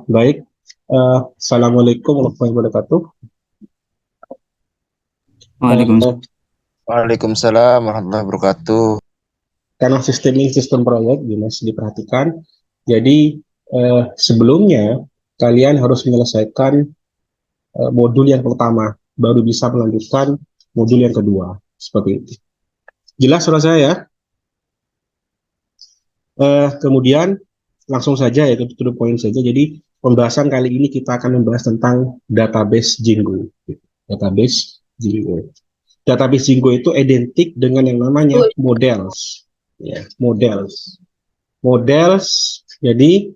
Baik. Assalamualaikum warahmatullahi wabarakatuh. Waalaikumsalam. Eh, Waalaikumsalam warahmatullahi wabarakatuh. karena sistem ini sistem proyek, Dimas, diperhatikan. Jadi sebelumnya kalian harus menyelesaikan modul yang pertama, baru bisa melanjutkan modul yang kedua. Seperti itu. Jelas suara saya ya? Kemudian langsung saja ya ke the point saja. Jadi pembahasan kali ini kita akan membahas tentang database Jingo. Database Jingo. Database Jingo itu identik dengan yang namanya models. Ya, models. Models. Jadi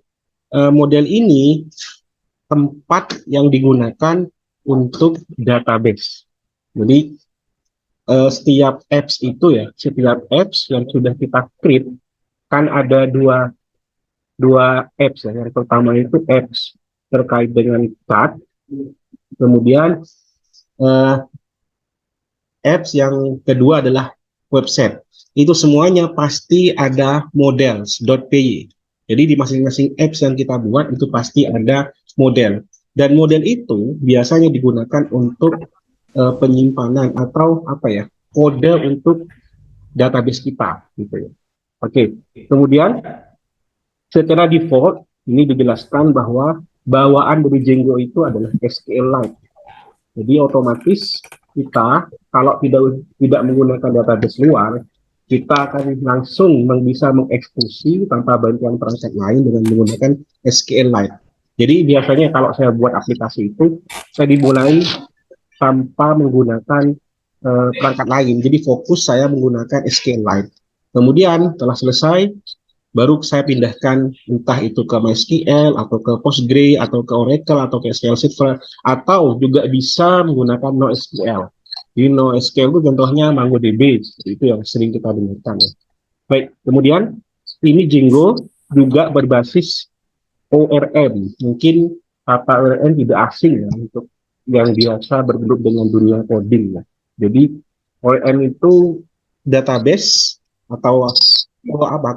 model ini tempat yang digunakan untuk database. Jadi setiap apps itu ya, setiap apps yang sudah kita create kan ada dua apps ya. Yang pertama itu apps terkait dengan chat, kemudian eh, apps yang kedua adalah website. Itu semuanya pasti ada models.py. Jadi di masing-masing apps yang kita buat itu pasti ada model. Dan model itu biasanya digunakan untuk penyimpanan atau apa ya, kode untuk database kita gitu ya. Oke. Kemudian secara default ini dijelaskan bahwa bawaan dari Django itu adalah SQLite. Jadi otomatis kita kalau tidak menggunakan database luar, kita akan langsung bisa mengeksekusi tanpa bantuan perangkat lain dengan menggunakan SQLite. Jadi biasanya kalau saya buat aplikasi itu, saya dimulai tanpa menggunakan perangkat lain. Jadi fokus saya menggunakan SQLite. Kemudian setelah selesai, baru saya pindahkan entah itu ke MySQL atau ke Postgre atau ke Oracle atau ke SQL Server atau juga bisa menggunakan NoSQL. Di NoSQL itu contohnya MongoDB, itu yang sering kita dengarkan ya. Baik, kemudian ini Django juga berbasis ORM. Mungkin kata ORM tidak asing ya untuk yang biasa bergelut dengan dunia coding ya. Jadi ORM itu database atau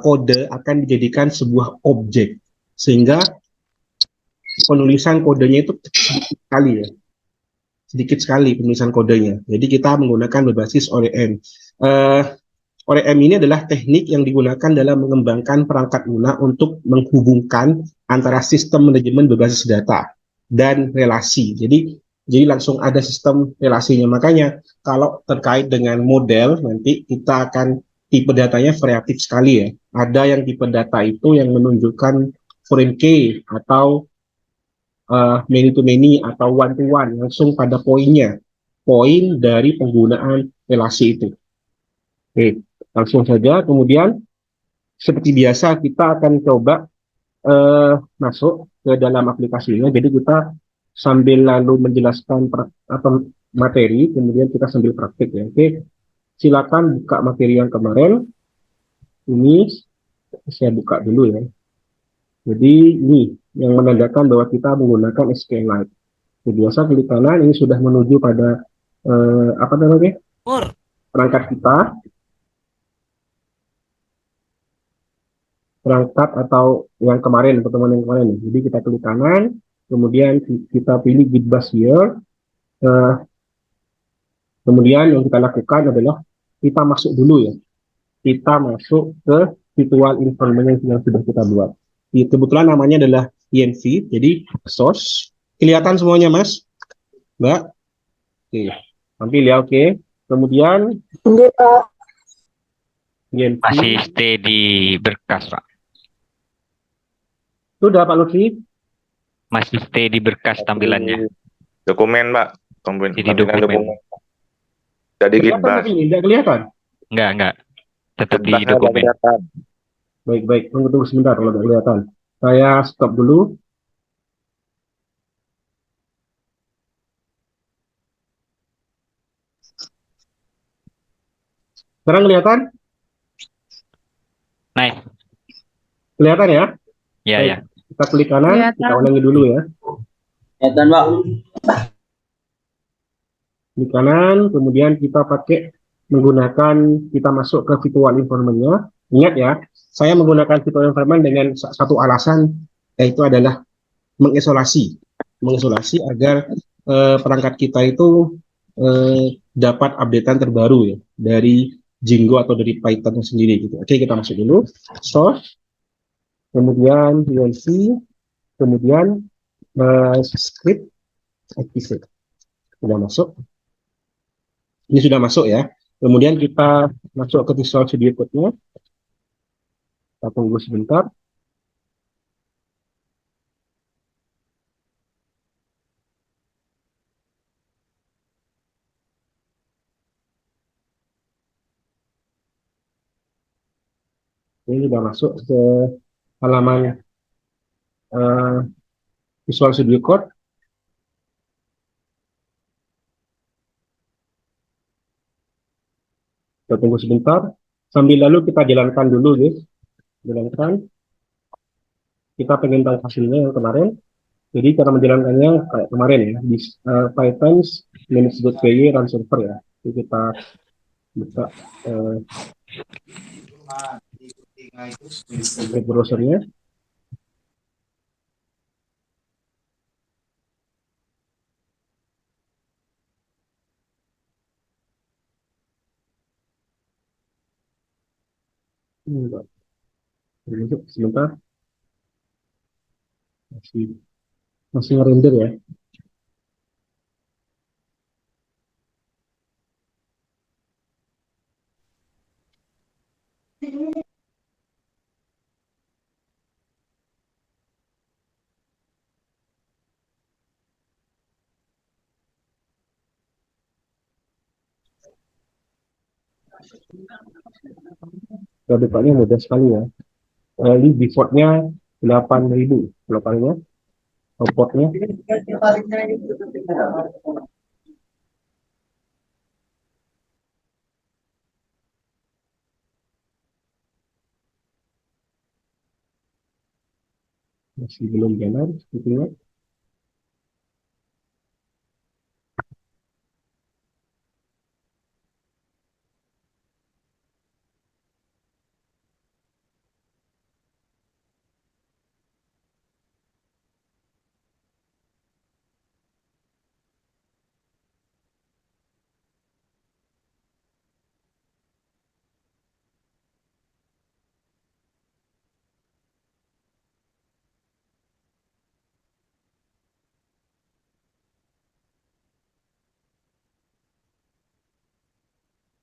kode akan dijadikan sebuah objek sehingga penulisan kodenya itu sedikit sekali penulisan kodenya. Jadi kita menggunakan berbasis ORM. ORM ini adalah teknik yang digunakan dalam mengembangkan perangkat lunak untuk menghubungkan antara sistem manajemen berbasis data dan relasi. Jadi langsung ada sistem relasinya. Makanya kalau terkait dengan model nanti kita akan tipe datanya variatif sekali ya. Ada yang tipe data itu yang menunjukkan foreign key atau many to many atau one to one langsung pada poinnya, poin dari penggunaan relasi itu. Oke, langsung saja. Kemudian seperti biasa kita akan coba masuk ke dalam aplikasinya. Jadi kita sambil lalu menjelaskan atau materi, kemudian kita sambil praktik ya. Oke, silakan buka materi yang kemarin. Ini saya buka dulu ya. Jadi ini yang menandakan bahwa kita menggunakan SQLite. Jadi biasa klik kanan ini sudah menuju pada apa namanya perangkat kita, perangkat atau yang kemarin pertemuan yang kemarin. Jadi kita klik kanan, kemudian kita pilih git bus here. Kemudian yang kita lakukan adalah kita masuk dulu ya. Kita masuk ke virtual environment yang sudah kita buat. Kebetulan namanya adalah INV, jadi source. Kelihatan semuanya, Mas? Mbak? Oke, tampil ya, oke. Kemudian INV. Masih stay di berkas, Pak. Sudah, Pak Lutfi? Masih stay di berkas tampilannya. Dokumen, Pak. Jadi dokumen. Jadi kelihatan tapi tidak kelihatan? Enggak. Tetap di dokumen. Baik. Tunggu sebentar kalau tidak kelihatan. Saya stop dulu. Sekarang kelihatan? Nice. Kelihatan ya? Ya. Kita klik kanan, kita ulangi dulu ya. Kelihatan, Pak. Klik kanan, kemudian kita pakai menggunakan, kita masuk ke virtual environment-nya. Ingat ya, saya menggunakan virtual environment dengan satu alasan, yaitu adalah mengisolasi agar perangkat kita itu dapat updatean terbaru ya dari Django atau dari Python sendiri gitu. Oke, kita masuk dulu. Source, kemudian UNC, kemudian script activate. Sudah masuk. Ini sudah masuk ya. Kemudian kita masuk ke Visual Studio Code-nya. Kita tunggu sebentar. Ini sudah masuk ke halaman Visual Studio Code. Kita tunggu sebentar. Sambil lalu kita jalankan dulu, guys. Jalankan. Kita pengen tahu hasilnya yang kemarin. Jadi cara menjalankannya kayak kemarin ya. Di Python manage.py run server ya. Jadi kita buka web browsernya. Sebentar. Masih ngerender ya. Depannya mudah sekali ya. Ini defaultnya 8.000 lokalnya, outputnya. Masih belum jalan sepertinya.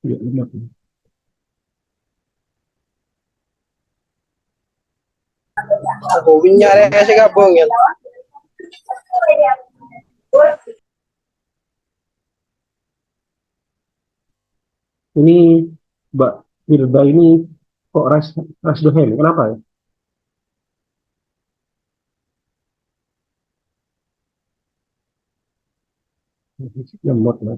Ya, benar. Nyari sih gabung ya. Ini Mbak Firda ini kok ras the hand? Kenapa ya? Lemot lah.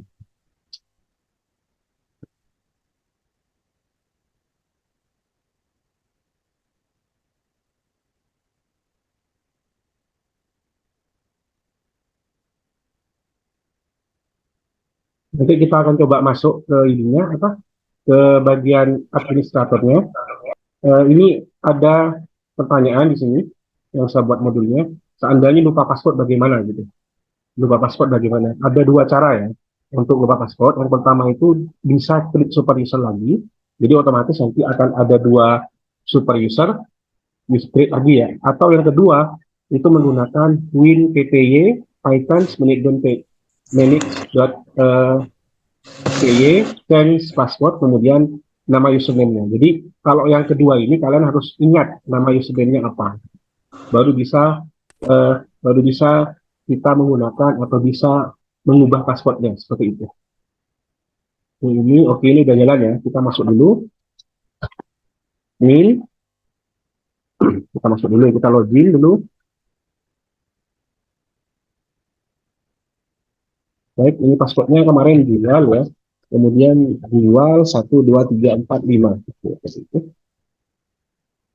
Nanti kita akan coba masuk ke ininya apa? Ke bagian administratornya. Ini ada pertanyaan di sini yang saya buat modulnya. Seandainya lupa password bagaimana gitu? Lupa password bagaimana? Ada dua cara ya untuk lupa password. Yang pertama itu bisa klik super user lagi. Jadi otomatis nanti akan ada dua super user, use create lagi ya. Atau yang kedua itu menggunakan winpy python manage.py change password kemudian nama username-nya. Jadi kalau yang kedua ini kalian harus ingat nama username-nya apa. Baru bisa kita menggunakan atau bisa mengubah passwordnya seperti itu. Ini oke, ini udah jalan ya. Kita masuk dulu. Mail. Kita masuk dulu, kita login dulu. Baik, ini passwordnya kemarin jual ya. Kemudian jual 1, 2, 3, 4, 5.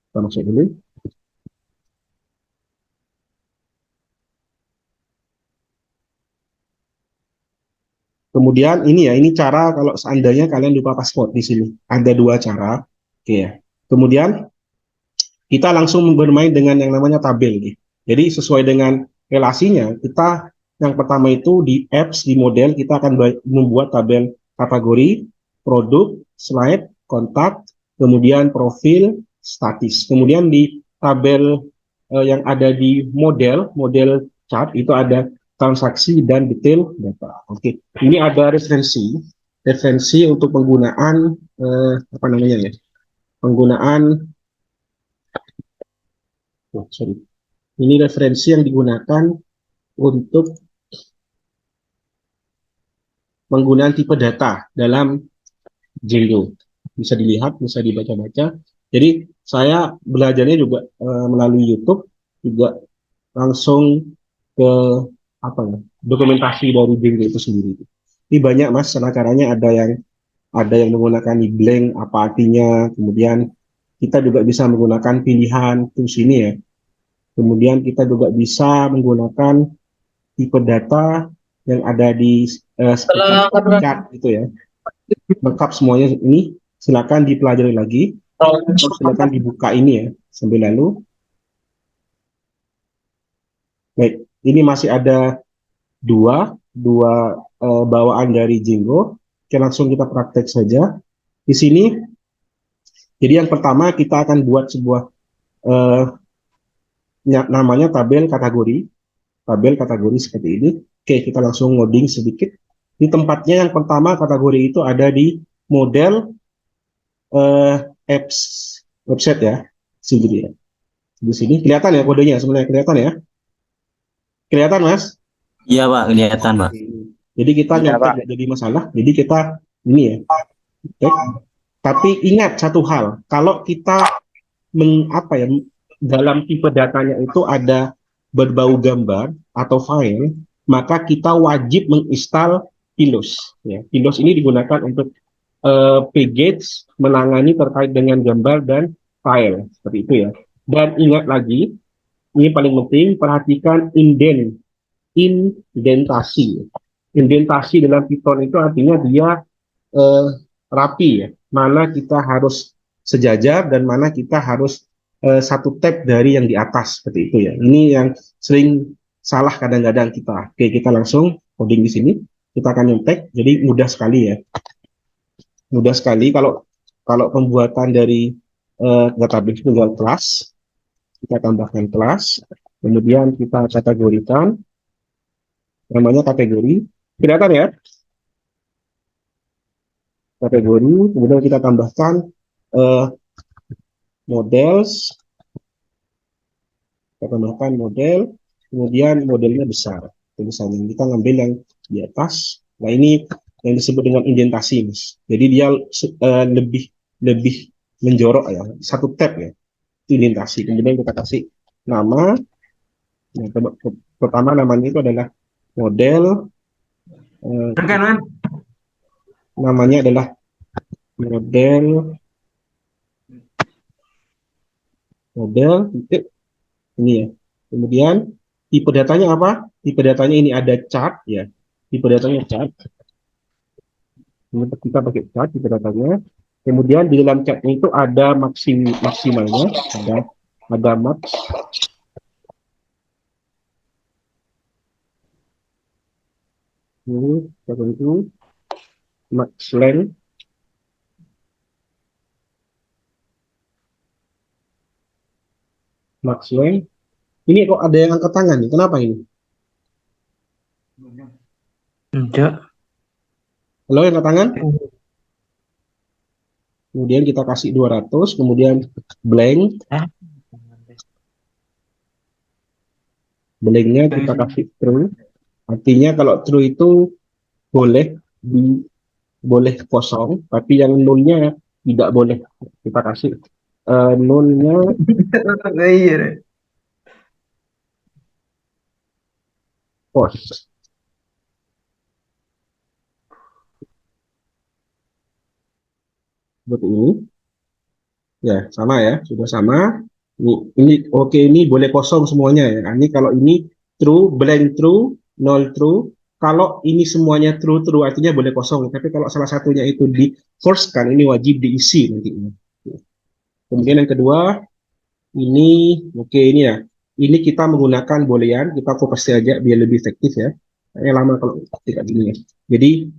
Kita masuk dulu. Kemudian ini ya, ini cara kalau seandainya kalian lupa password di sini. Ada dua cara. Oke ya. Kemudian kita langsung bermain dengan yang namanya tabel nih. Jadi sesuai dengan relasinya, kita yang pertama itu di apps, di model, kita akan membuat tabel kategori, produk, slide, kontak, kemudian profil, statis. Kemudian di tabel yang ada di model chart itu ada transaksi dan detail data. Oke, ini ada referensi untuk penggunaan apa namanya ya? Penggunaan sorry. Ini referensi yang digunakan untuk penggunaan tipe data dalam Django. Bisa dilihat, bisa dibaca-baca. Jadi saya belajarnya juga melalui YouTube, juga langsung ke apa ya, dokumentasi dari Django itu sendiri. Ini banyak mas, caranya ada yang menggunakan di blank apa artinya, kemudian kita juga bisa menggunakan pilihan tools ini ya. Kemudian kita juga bisa menggunakan tipe data yang ada di chart gitu ya. Lengkap semuanya ini, silakan dipelajari lagi. Silakan dibuka ini ya, sambil lalu. Baik, ini masih ada dua bawaan dari Django. Oke, langsung kita praktek saja. Di sini, jadi yang pertama kita akan buat sebuah namanya tabel kategori seperti ini. Oke, kita langsung ngoding sedikit. Di tempatnya yang pertama kategori itu ada di model apps website ya, sini ya. Di sini kelihatan ya kodenya, sebenarnya kelihatan ya. Kelihatan mas? Iya Pak, kelihatan Pak. Jadi kita nyontek nggak jadi masalah. Jadi kita ini ya. Oke. Tapi ingat satu hal, kalau kita dalam tipe datanya itu ada berbau gambar atau file, maka kita wajib menginstal Pillows. Ya. Pillows ini digunakan untuk package menangani terkait dengan gambar dan file seperti itu ya. Dan ingat lagi, ini paling penting, perhatikan indentasi. Indentasi dalam Python itu artinya dia rapi ya. Mana kita harus sejajar dan mana kita harus satu tab dari yang di atas seperti itu ya. Ini yang sering salah kadang-kadang kita. Oke, kita langsung coding di sini. Kita akan nyontek. Jadi mudah sekali ya. Mudah sekali kalau pembuatan dari database tinggal kelas. Kita tambahkan kelas. Kemudian kita kategorikan. Namanya kategori. Kelihatan ya? Kategori. Kemudian kita tambahkan models. Kita tambahkan model. Kemudian modelnya besar. Misalnya kita ngambil yang di atas. Nah ini yang disebut dengan indentasi, mas. Jadi dia lebih menjorok ya, satu tab ya, itu indentasi. Kemudian kita kasih nama. Nah, pertama namanya itu adalah model. Namanya adalah model ini ya. Kemudian tipe datanya apa? Tipe datanya ini ada chart ya. Tipe datanya chart. Kita pakai chart tipe datanya. Kemudian di dalam chartnya itu ada maksimalnya, ada max. Ini itu max length. Max length. Ini kok ada yang angkat tangan nih? Kenapa ini? Enggak. Halo yang angkat tangan? Kemudian kita kasih 200, kemudian blank. Blanknya kita kasih true. Artinya kalau true itu boleh kosong, tapi yang nolnya tidak boleh. Kita kasih nolnya false. Seperti ini. Ya, sama ya, sudah sama. Ini oke, ini boleh kosong semuanya ya. Nah, ini kalau ini true, blank true, null true. Kalau ini semuanya true artinya boleh kosong. Tapi kalau salah satunya itu di false kan, ini wajib diisi nantinya. Kemudian yang kedua, ini oke ini ya. ini kita menggunakan boolean, kita copy paste aja biar lebih efektif ya. Kayaknya lama kalau tidak gini ya. Jadi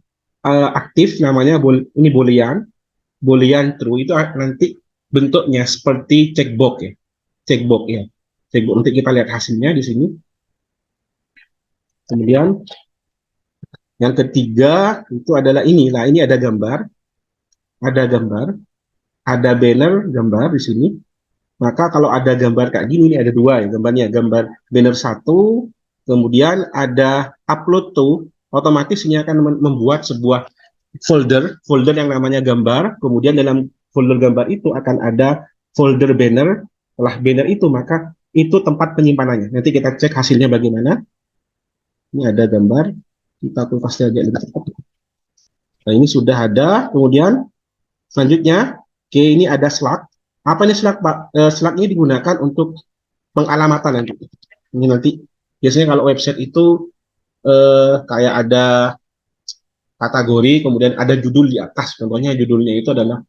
aktif namanya ini boolean true itu nanti bentuknya seperti checkbox ya. Checkbox ya. Checkbox nanti kita lihat hasilnya di sini. Kemudian yang ketiga itu adalah ini. Nah, ini ada gambar, ada banner gambar di sini. Maka kalau ada gambar kayak gini, ini ada dua ya gambarnya. Gambar banner satu, kemudian ada upload to, otomatis ini akan membuat sebuah folder yang namanya gambar. Kemudian dalam folder gambar itu akan ada folder banner. Setelah banner itu, maka itu tempat penyimpanannya. Nanti kita cek hasilnya bagaimana. Ini ada gambar, kita pasti aja lebih cepat. Nah, ini sudah ada. Kemudian selanjutnya, oke, ini ada slug. Apa ini slug, Pak? Slug ini digunakan untuk pengalamatan nanti. Ini nanti biasanya kalau website itu kayak ada kategori, kemudian ada judul di atas. Contohnya judulnya itu adalah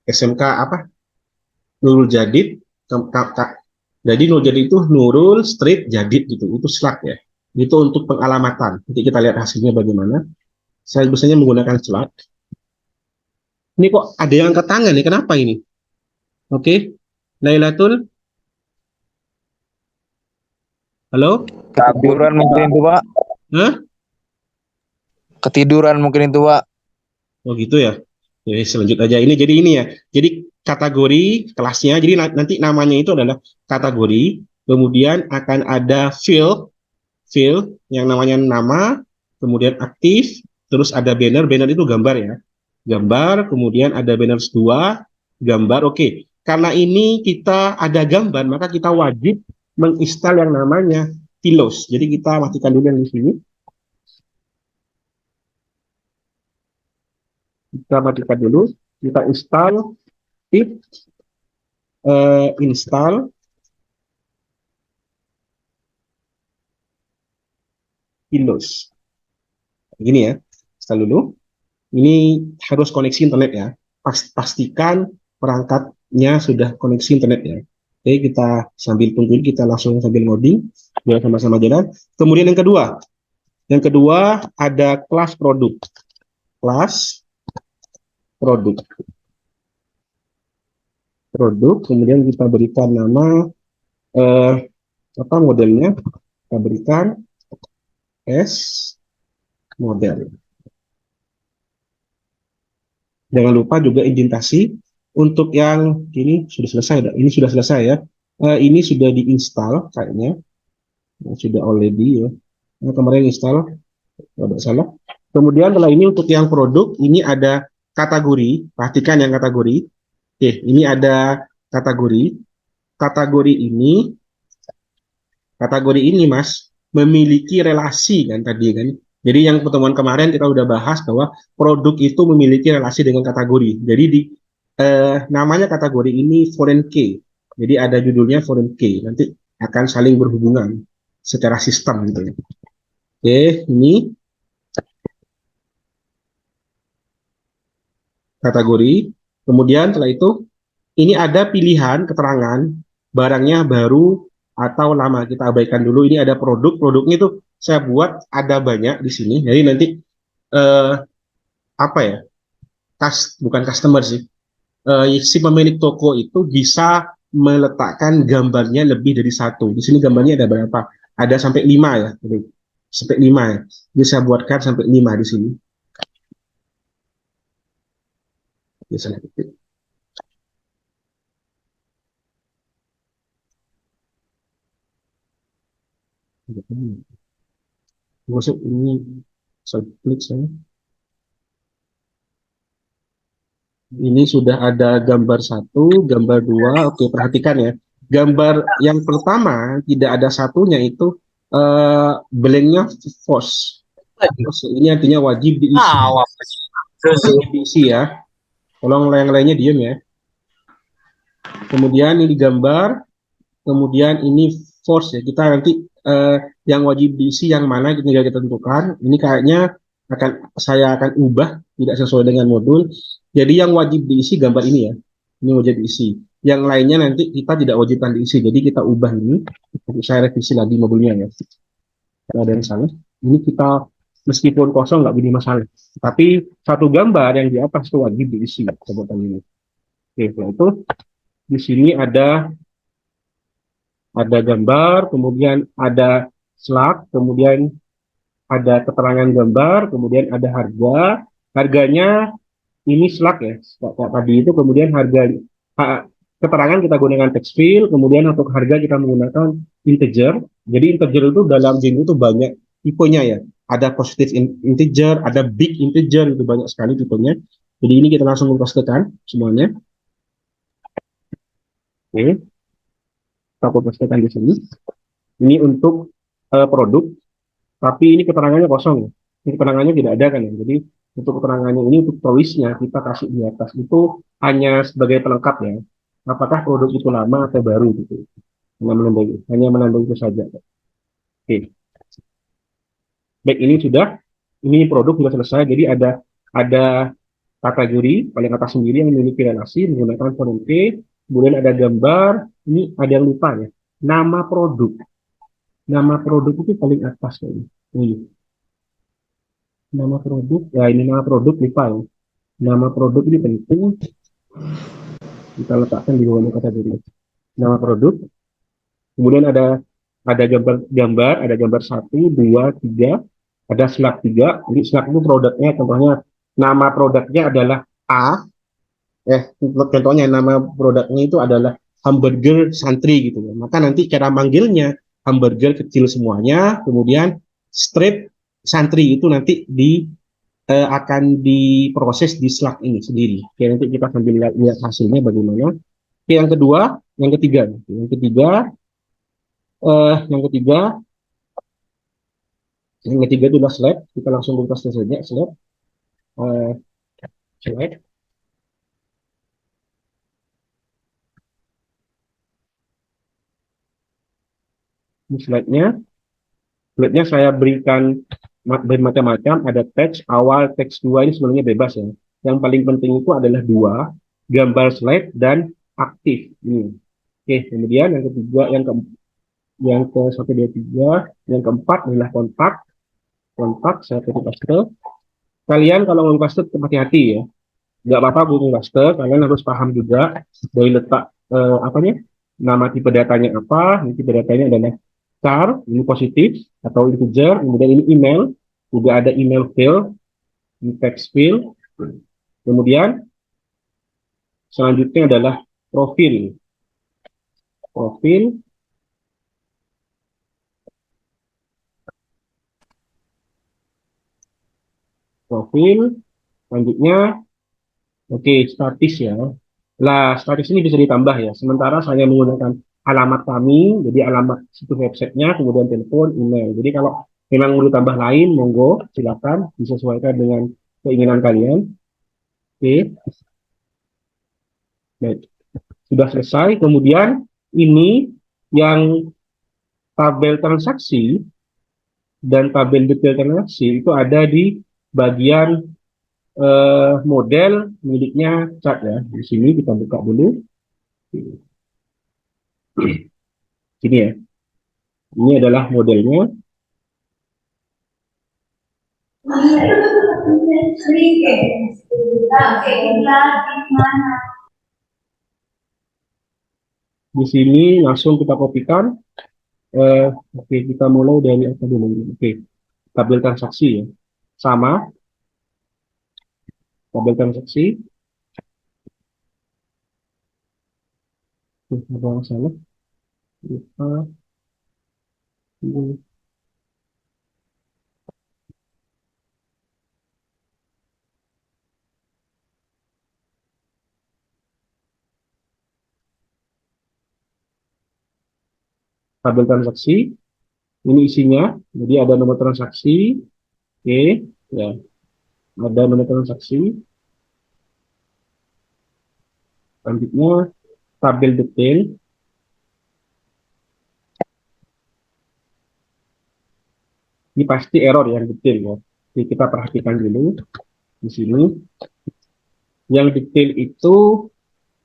SMK apa? Nurul Jadid. Jadi Nurul Jadid itu Nurul Street Jadid gitu. Itu slug ya. Itu untuk pengalamatan. Nanti kita lihat hasilnya bagaimana. Saya biasanya menggunakan slug. Ini kok ada yang angkat tangan nih? Kenapa ini? Oke, Lailatul. Halo? Ketiduran mungkin itu, Pak. Hah? Ketiduran mungkin itu, Pak. Oh gitu ya. Jadi selanjut aja ini. Jadi ini ya. Jadi kategori kelasnya. Jadi nanti namanya itu adalah kategori. Kemudian akan ada field yang namanya nama. Kemudian aktif. Terus ada banner. Banner itu gambar ya. Gambar. Kemudian ada banner 2. Gambar. Oke. Karena ini kita ada gambar, maka kita wajib menginstal yang namanya Tilos. Jadi kita matikan dulu yang di sini. Kita matikan dulu. Kita install install Tilos. Begini ya. Install dulu. Ini harus koneksi internet ya. Pastikan perangkatnya sudah koneksi internet ya. Oke, kita sambil tunggu, kita langsung sambil loading biar sama-sama jalan. Kemudian yang kedua ada kelas produk. Kemudian kita berikan nama apa modelnya? Kita berikan S model. Jangan lupa juga indentasi. Untuk yang ini sudah selesai. Ini sudah selesai ya. Ini sudah diinstal kayaknya. Sudah already ya. Kemarin install. Tidak salah. Kemudian setelah ini untuk yang produk, ini ada kategori. Perhatikan yang kategori. Oke, ini ada kategori. Kategori ini Mas, memiliki relasi kan tadi kan. Jadi yang pertemuan kemarin kita udah bahas bahwa produk itu memiliki relasi dengan kategori. Jadi namanya kategori ini foreign key. Jadi ada judulnya foreign key. Nanti akan saling berhubungan secara sistem gitu ya. Oke, ini kategori. Kemudian setelah itu ini ada pilihan keterangan barangnya baru atau lama. Kita abaikan dulu. Ini ada produknya itu saya buat ada banyak di sini. Jadi nanti apa ya? Bukan customer sih. Si pemilik toko itu bisa meletakkan gambarnya lebih dari satu. Di sini gambarnya ada berapa? Ada sampai 5 ya. Jadi, sampai 5 ya. Bisa buatkan sampai 5 di sini. Bisa ketik. Masuk ini saya klik saya. Ini sudah ada gambar 1, gambar 2. Oke, perhatikan ya. Gambar yang pertama tidak ada satunya itu blanknya false. Ini artinya wajib diisi. Wajib diisi ya. Tolong yang lainnya diem ya. Kemudian ini gambar, kemudian ini false ya. Kita nanti yang wajib diisi yang mana tinggal kita tentukan. Ini kayaknya saya akan ubah tidak sesuai dengan modul. Jadi yang wajib diisi gambar ini ya. Ini wajib diisi. Yang lainnya nanti kita tidak wajibkan diisi. Jadi kita ubah ini. Saya revisi lagi mobilnya ya. Kalau ada yang salah. Ini kita meskipun kosong nggak jadi masalah. Tapi satu gambar yang di atas itu wajib diisi sebutan ini. Oke, nah itu di sini ada gambar, kemudian ada slide, kemudian ada keterangan gambar, kemudian ada harga. Harganya ini slide ya, kayak tadi itu. Kemudian keterangan kita gunakan text field, kemudian untuk harga kita menggunakan integer. Jadi integer itu dalam Django itu banyak tipenya ya. Ada positive integer, ada big integer, itu banyak sekali tipenya. Jadi ini kita langsung pastekan semuanya. Oke, kita pastekan di sini. Ini untuk produk, tapi ini keterangannya kosong. Ini keterangannya tidak ada kan ya. Jadi untuk keterangannya ini, untuk tulisnya kita kasih di atas itu hanya sebagai pelengkap ya. Apakah produk itu lama atau baru gitu. Hanya menandai itu saja. Oke. Baik, ini produk sudah selesai. Jadi ada kategori paling atas sendiri yang memiliki relasi menggunakan font T. Kemudian ada gambar. Ini ada yang lupa ya. Nama produk. Nama produk itu paling atas kayaknya. Ini. Nama produk. Ya, ini nama produk lupa ya. Nama produk ini penting. Kita letakkan di bawah kategori. Nama produk. Kemudian ada gambar, ada gambar 1, 2, 3, ada slide 3. Jadi slide itu produknya, contohnya nama produknya adalah A. Contohnya nama produknya itu adalah hamburger santri gitu ya. Maka nanti cara manggilnya hamburger kecil semuanya, kemudian strip santri itu nanti akan diproses di slide ini sendiri. Oke, nanti kita sambil lihat hasilnya bagaimana. Oke, yang ketiga, yang ketiga itu adalah slide. Kita langsung buka saja slide. Slide. Ini slide-nya saya berikan bermacam-macam. Ada teks awal, teks 2 ini sebenarnya bebas ya. Yang paling penting itu adalah 2, gambar slide dan aktif. Ini. Oke, kemudian yang ketiga, yang ke 1, 2, 3, yang keempat adalah kontak. Saya paste. Kalian kalau mau paste hati-hati ya. Nggak apa-apa gue paste, kalian harus paham juga dari letak nama tipe datanya apa. Ini tipe datanya adalah char, ini positif atau integer. Kemudian ini email, juga ada email field, ini text field. Kemudian selanjutnya adalah profil. Selanjutnya, oke, status ya. Lah, status ini bisa ditambah ya. Sementara saya menggunakan alamat kami, jadi alamat situs websitenya, kemudian telepon, email. Jadi kalau memang mau ditambah lain, monggo, silakan disesuaikan dengan keinginan kalian. Oke. Baik. Sudah selesai. Kemudian ini yang tabel transaksi dan tabel detail transaksi itu ada di bagian model miliknya chart ya. Di sini kita buka dulu. Sini ya. Ini adalah modelnya. Di sini langsung kita kopikan. Oke, kita mulai dari apa dulu? Oke, tabel transaksi ya. Sama. Tabel transaksi. Ada yang salah. Tabel transaksi. Ini isinya. Jadi ada nomor transaksi. Oke, ya. Ada nomor transaksi. Selanjutnya tabel detail. Ini pasti error yang detail ya. Jadi kita perhatikan dulu di sini. Yang detail itu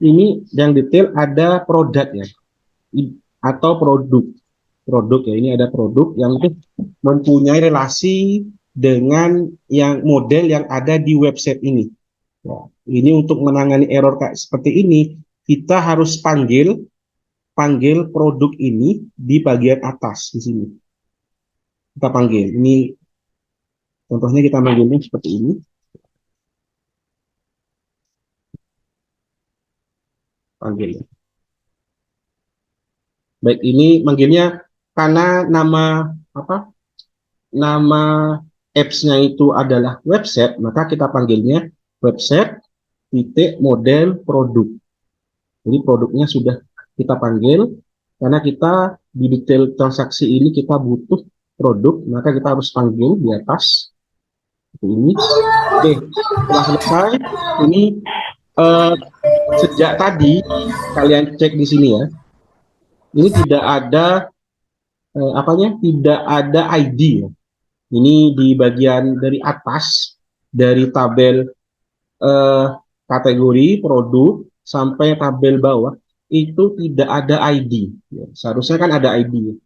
ini yang detail ada produk ya, atau produk ya. Ini ada produk yang itu mempunyai relasi dengan yang model yang ada di website ini. Ya, ini untuk menangani error kayak seperti ini, kita harus panggil produk ini di bagian atas di sini. Kita panggil. Ini contohnya kita manggilnya seperti ini. Panggil. Baik, ini manggilnya karena nama apa? Nama apps-nya itu adalah website, maka kita panggilnya website titik model produk. Jadi produknya sudah kita panggil karena kita di detail transaksi ini kita butuh produk, maka kita harus panggil di atas seperti ini. Oke, setelah selesai ini sejak tadi kalian cek di sini ya. Ini tidak ada tidak ada ID ya. Ini di bagian dari atas dari tabel kategori produk sampai tabel bawah itu tidak ada ID. Ya, seharusnya kan ada ID.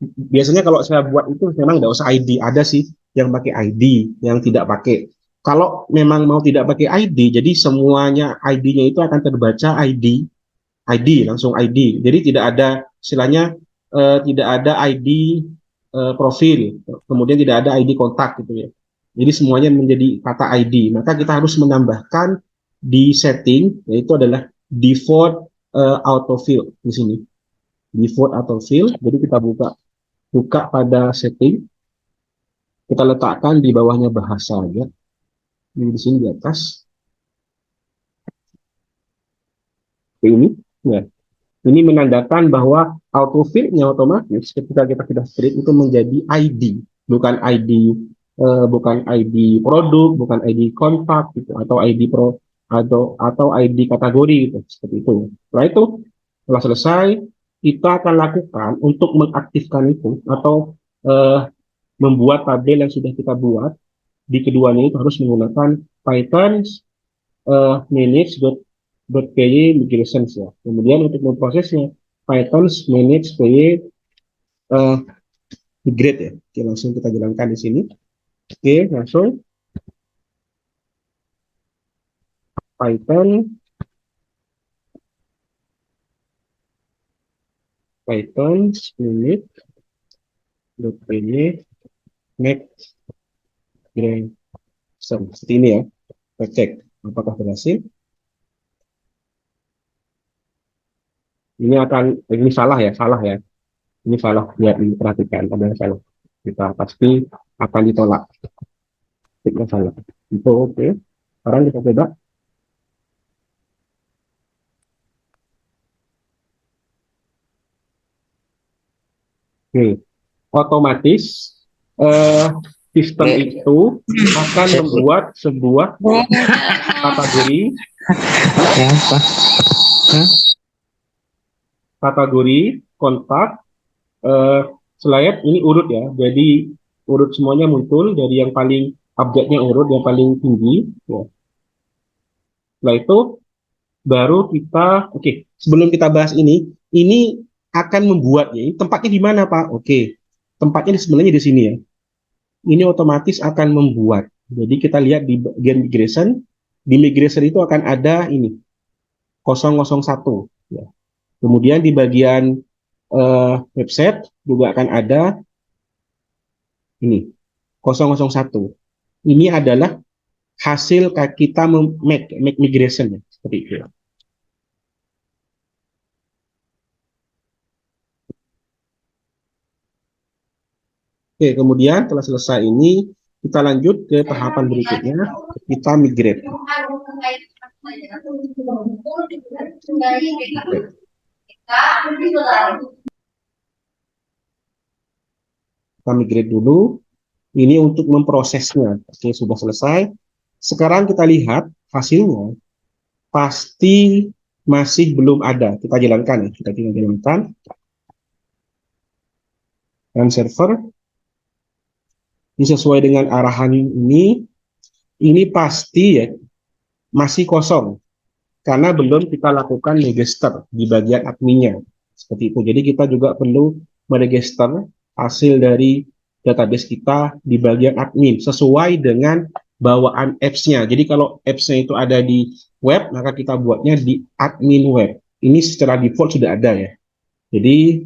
Biasanya kalau saya buat itu memang nggak usah ID. Ada sih yang pakai ID, yang tidak pakai. Kalau memang mau tidak pakai ID, jadi semuanya ID-nya itu akan terbaca ID langsung ID. Jadi tidak ada istilahnya tidak ada ID profil, kemudian tidak ada ID kontak gitu ya. Jadi semuanya menjadi kata ID. Maka kita harus menambahkan di setting yaitu adalah default autofill di sini. Default autofill. Jadi kita buka pada setting. Kita letakkan di bawahnya bahasa aja. Ini di sini di atas. Ini ya. Ini menandakan bahwa autofill-nya otomatis ketika kita sudah create itu menjadi ID, bukan ID produk, bukan ID kontak gitu, atau ID pro atau ID kategori gitu, seperti itu. Setelah selesai, kita akan lakukan untuk mengaktifkan itu atau membuat tabel yang sudah kita buat di keduanya itu harus menggunakan Python manage.py migrations ya. Kemudian untuk memprosesnya Python manage py migrate ya. Oke, langsung kita jalankan di sini. Oke, langsung Python manage.py migration. Seperti ini ya. Kita cek apakah berhasil. Ini salah ya. Ini salah, lihat ini perhatikan ada yang salah. Kita pasti akan ditolak. Tiknya salah. Itu oke. Sekarang kita coba. Oke. Otomatis sistem itu akan membuat sebuah kategori kontak slide ini urut ya. Jadi urut semuanya muncul dari yang paling abjadnya urut yang paling tinggi. Ya. Setelah itu baru kita sebelum kita bahas ini akan membuat ya. Tempatnya di mana Pak? Tempatnya sebenarnya di sini ya. Ini otomatis akan membuat. Jadi kita lihat di bagian migration. Di migration itu akan ada ini 001 ya. Kemudian di bagian website juga akan ada ini 001. Ini adalah hasil kita make migration ya, seperti itu. Oke, kemudian setelah selesai ini kita lanjut ke tahapan berikutnya, kita migrate. Kita migrate dulu. Ini untuk memprosesnya. Oke, sudah selesai. Sekarang kita lihat hasilnya. Pasti masih belum ada. Kita jalankan ya. Kita tinggal jalankan. Dan server. Ini sesuai dengan arahan ini pasti ya masih kosong. karena belum kita lakukan register di bagian adminnya. Seperti itu. Jadi kita juga perlu meregister hasil dari database kita di bagian admin sesuai dengan bawaan apps-nya. Jadi kalau apps-nya itu ada di web, maka kita buatnya di admin web. Ini secara default sudah ada ya. Jadi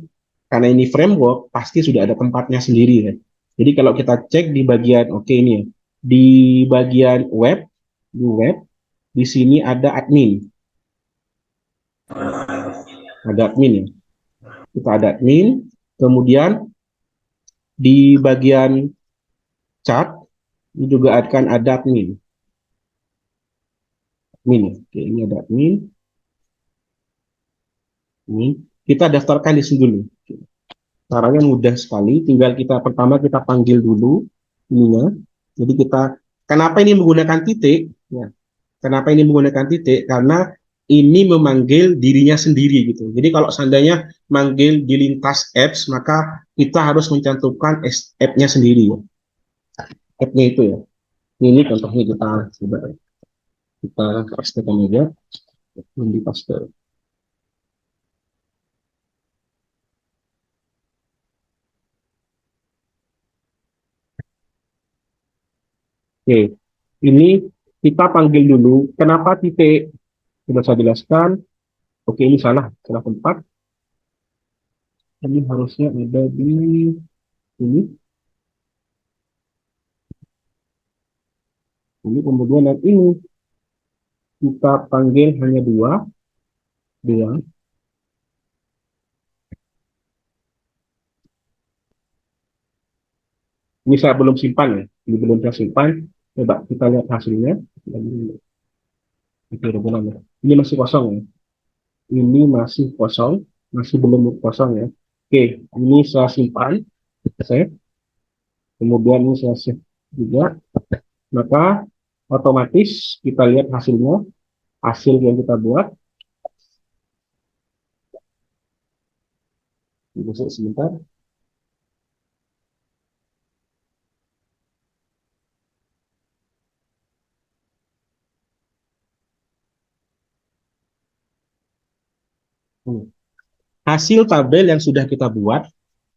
karena ini framework, pasti sudah ada tempatnya sendiri ya. Jadi kalau kita cek di bagian, oke ini ya, di bagian web, di sini ada admin. Ada admin ya. Kita ada admin, kemudian di bagian chat ini juga akan ada admin. Oke, ini ada admin. Ini kita daftarkan di sini dulu. Caranya mudah sekali, tinggal pertama kita panggil dulu ininya. Jadi kenapa ini menggunakan titik? Ya, kenapa ini menggunakan titik? Karena ini memanggil dirinya sendiri gitu. Jadi kalau seandainya manggil di lintas apps, maka kita harus mencantumkan app-nya sendiri ya. App-nya itu ya. Ini contohnya kita coba kita pastekan aja, di paste. Oke, ini kita panggil dulu. Kenapa titik? Sudah saya jelaskan. Oke, ini salah tempat. Ini harusnya ada di ini. Ini kemudian yang ini kita panggil hanya dua. Ini saya belum simpan ya. Ini belum saya simpan. Coba kita lihat hasilnya. Ini masih kosong ya. Ini masih kosong, masih belum kosong ya. Oke, ini saya simpan, save. Kemudian ini saya save juga. Maka otomatis kita lihat hasilnya, hasil yang kita buat. Bisa sebentar. Hasil tabel yang sudah kita buat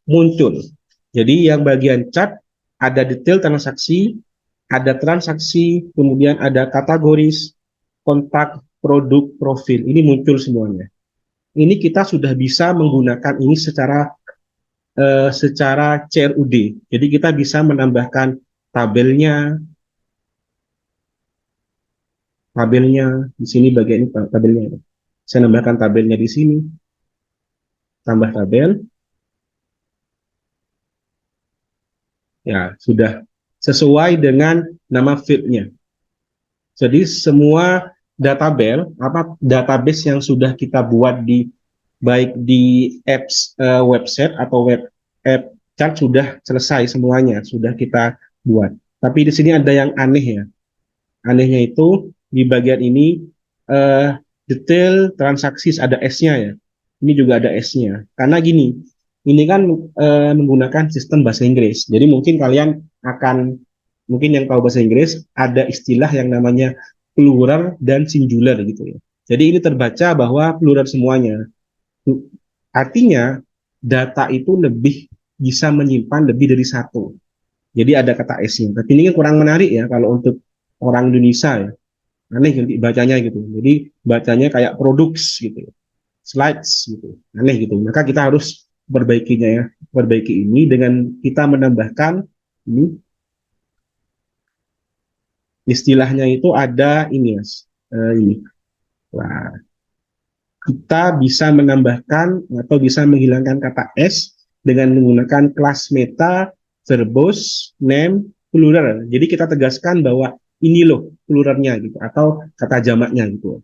muncul. Jadi yang bagian chat ada detail transaksi, ada transaksi, kemudian ada kategoris, kontak, produk, profil. Ini muncul semuanya. Ini kita sudah bisa menggunakan ini secara CRUD. Jadi kita bisa menambahkan tabelnya di sini bagian ini tabelnya. Saya nambahkan tabelnya di sini. Tambah tabel. Ya, sudah sesuai dengan nama fieldnya. Jadi semua database yang sudah kita buat baik di apps website atau web app chat sudah selesai semuanya, sudah kita buat. Tapi di sini ada yang aneh ya. Anehnya itu di bagian ini detail transaksi ada S-nya ya. Ini juga ada S-nya. Karena gini, ini kan menggunakan sistem bahasa Inggris. Jadi mungkin mungkin yang tahu bahasa Inggris, ada istilah yang namanya plural dan singular gitu ya. Jadi ini terbaca bahwa plural semuanya. Artinya data itu bisa menyimpan lebih dari satu. Jadi ada kata S-nya. Tapi ini kan kurang menarik ya kalau untuk orang Indonesia ya. Aneh gitu bacanya gitu. Jadi bacanya kayak products gitu. Slides gitu. Aneh gitu. Maka kita harus perbaiki ini dengan kita menambahkan ini istilahnya itu ada ini mas. Ini. Nah, kita bisa menambahkan atau bisa menghilangkan kata S dengan menggunakan kelas meta, verbose, name, plural. Jadi kita tegaskan bahwa ini loh pluralnya gitu atau kata jamaknya gitu.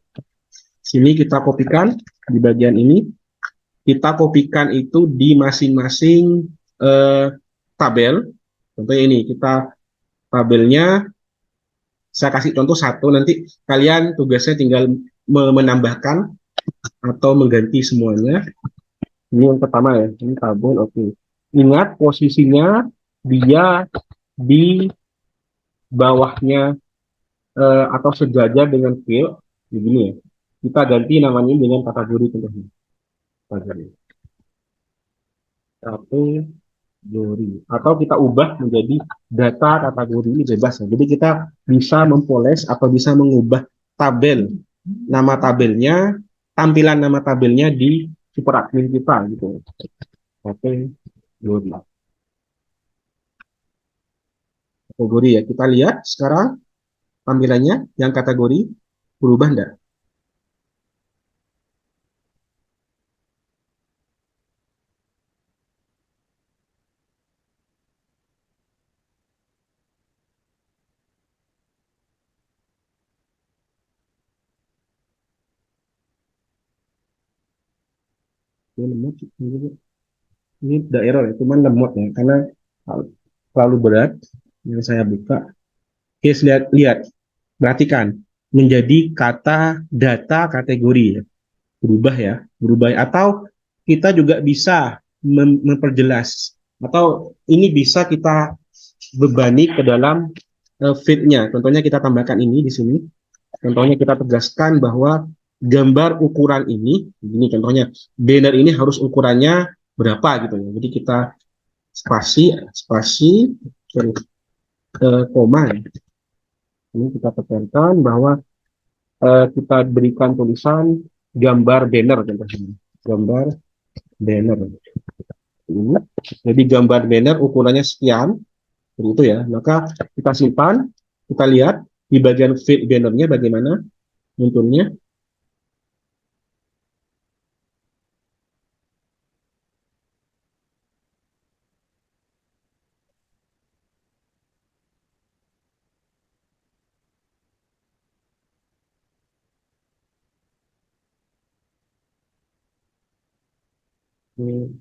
Sini kita kopikan di bagian ini. Kita kopikan itu di masing-masing tabel. Contohnya ini kita tabelnya saya kasih contoh satu, nanti kalian tugasnya tinggal menambahkan atau mengganti semuanya. Ini yang pertama ya, ini tabel, oke. Ingat posisinya dia di bawahnya atau sejajar dengan field, begini ya. kita ganti namanya dengan kategori contohnya. Kategori. Atau kita ubah menjadi data kategori ini bebas ya. Jadi kita bisa mempoles atau bisa mengubah tabel, nama tabelnya, tampilan nama tabelnya di super admin kita gitu. Kategori. Kategori ya. Kita lihat sekarang tampilannya yang kategori berubah enggak? Ini udah error ya, cuman lemot ya, karena terlalu berat. Yang saya buka. Oke, lihat, perhatikan, menjadi kata data kategori ya. Berubah ya. Atau kita juga bisa memperjelas, atau ini bisa kita bebani ke dalam feed-nya. Contohnya kita tambahkan ini di sini. Contohnya kita tegaskan bahwa gambar ukuran ini contohnya banner ini harus ukurannya berapa gitu ya. Jadi kita spasi koma. Ini kita tekankan bahwa kita berikan tulisan gambar banner contohnya. Gambar banner. Ini. Jadi gambar banner ukurannya sekian, begitu ya. Maka kita simpan, kita lihat di bagian feed bannernya bagaimana munculnya. Nah,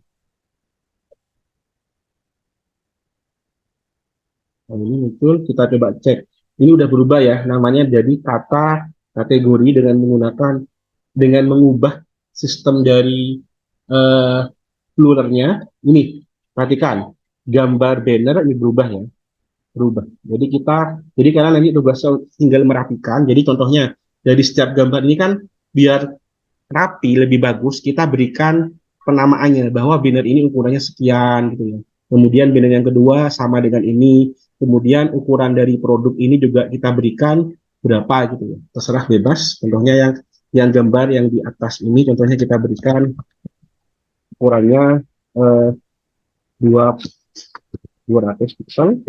ini muncul, kita coba cek. Ini udah berubah ya, namanya jadi kata kategori dengan mengubah sistem dari uh, pluralnya. Ini, perhatikan, gambar banner ini berubah ya, berubah. Jadi karena nanti tugasnya tinggal merapikan. Jadi contohnya dari setiap gambar ini kan biar rapi, lebih bagus, kita berikan penamaannya bahwa banner ini ukurannya sekian gitu ya. Kemudian banner yang kedua sama dengan ini. Kemudian ukuran dari produk ini juga kita berikan berapa gitu ya. Terserah bebas. Contohnya yang gambar yang di atas ini contohnya kita berikan ukurannya 200 pixel